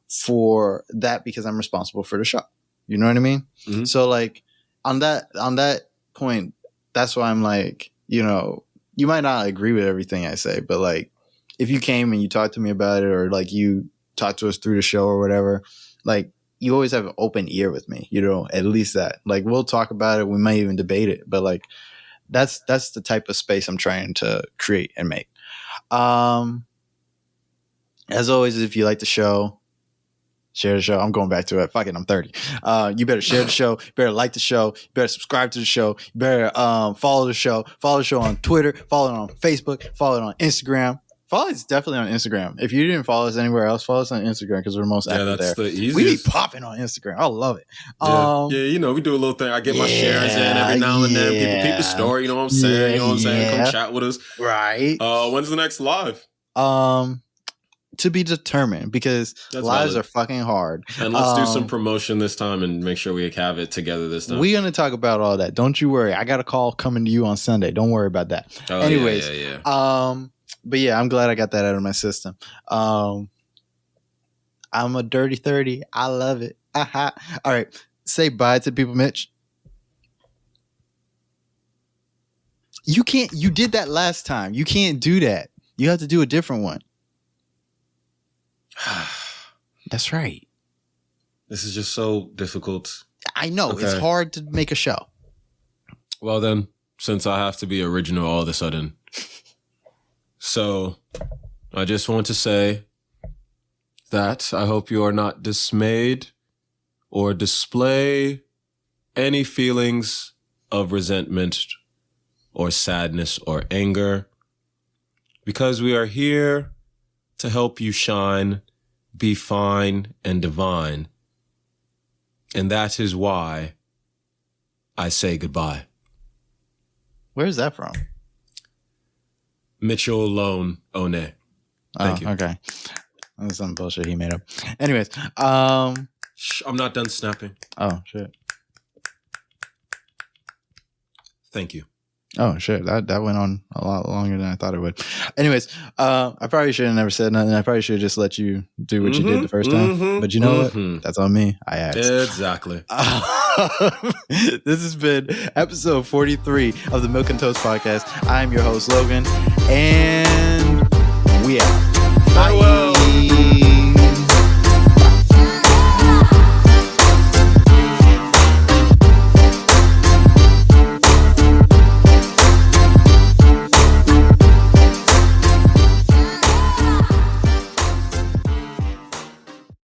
for that because I'm responsible for the show. You know what I mean? Mm-hmm. So like on that point, that's why I'm like, you know, you might not agree with everything I say, but like if you came and you talked to me about it, or like you talked to us through the show or whatever, like you always have an open ear with me, you know, at least that. Like we'll talk about it, we might even debate it, but like that's the type of space I'm trying to create and make. As always, if you like the show, share the show. I'm going back to it. Fuck it, I'm 30. You better share the show. You better like the show. You better subscribe to the show. You better follow the show. Follow the show on Twitter. Follow it on Facebook. Follow it on Instagram. Follow us definitely on Instagram. If you didn't follow us anywhere else, follow us on Instagram because we're most active that's there. The easiest. We be popping on Instagram. I love it. Yeah, you know, we do a little thing. I get my shares in every now and then. People peep the story. You know what I'm saying? You know what I'm saying? Come chat with us. Right. When's the next live? To be determined, because lives are fucking hard. And let's do some promotion this time and make sure we have it together this time. We're going to talk about all that. Don't you worry. I got a call coming to you on Sunday. Don't worry about that. Oh, anyways, yeah. But yeah, I'm glad I got that out of my system. I'm a dirty 30. I love it. All right. Say bye to people, Mitch. You can't. You did that last time. You can't do that. You have to do a different one. That's right. This is just so difficult. I know. Okay. It's hard to make a show. Well, then, since I have to be original all of a sudden. So, I just want to say that I hope you are not dismayed or display any feelings of resentment or sadness or anger, because we are here to help you shine, be fine and divine. And that is why I say goodbye. Where's that from? Mitchell Lone One. Thank you. Okay. That's some bullshit he made up. Anyways, I'm not done snapping. Oh, shit. Thank you. Oh, shit. That went on a lot longer than I thought it would. Anyways, I probably should have never said nothing. I probably should have just let you do what you did the first time. But you know what? That's on me. I asked. Exactly. This has been episode 43 of the Milk and Toast podcast. I'm your host, Logan, and we out.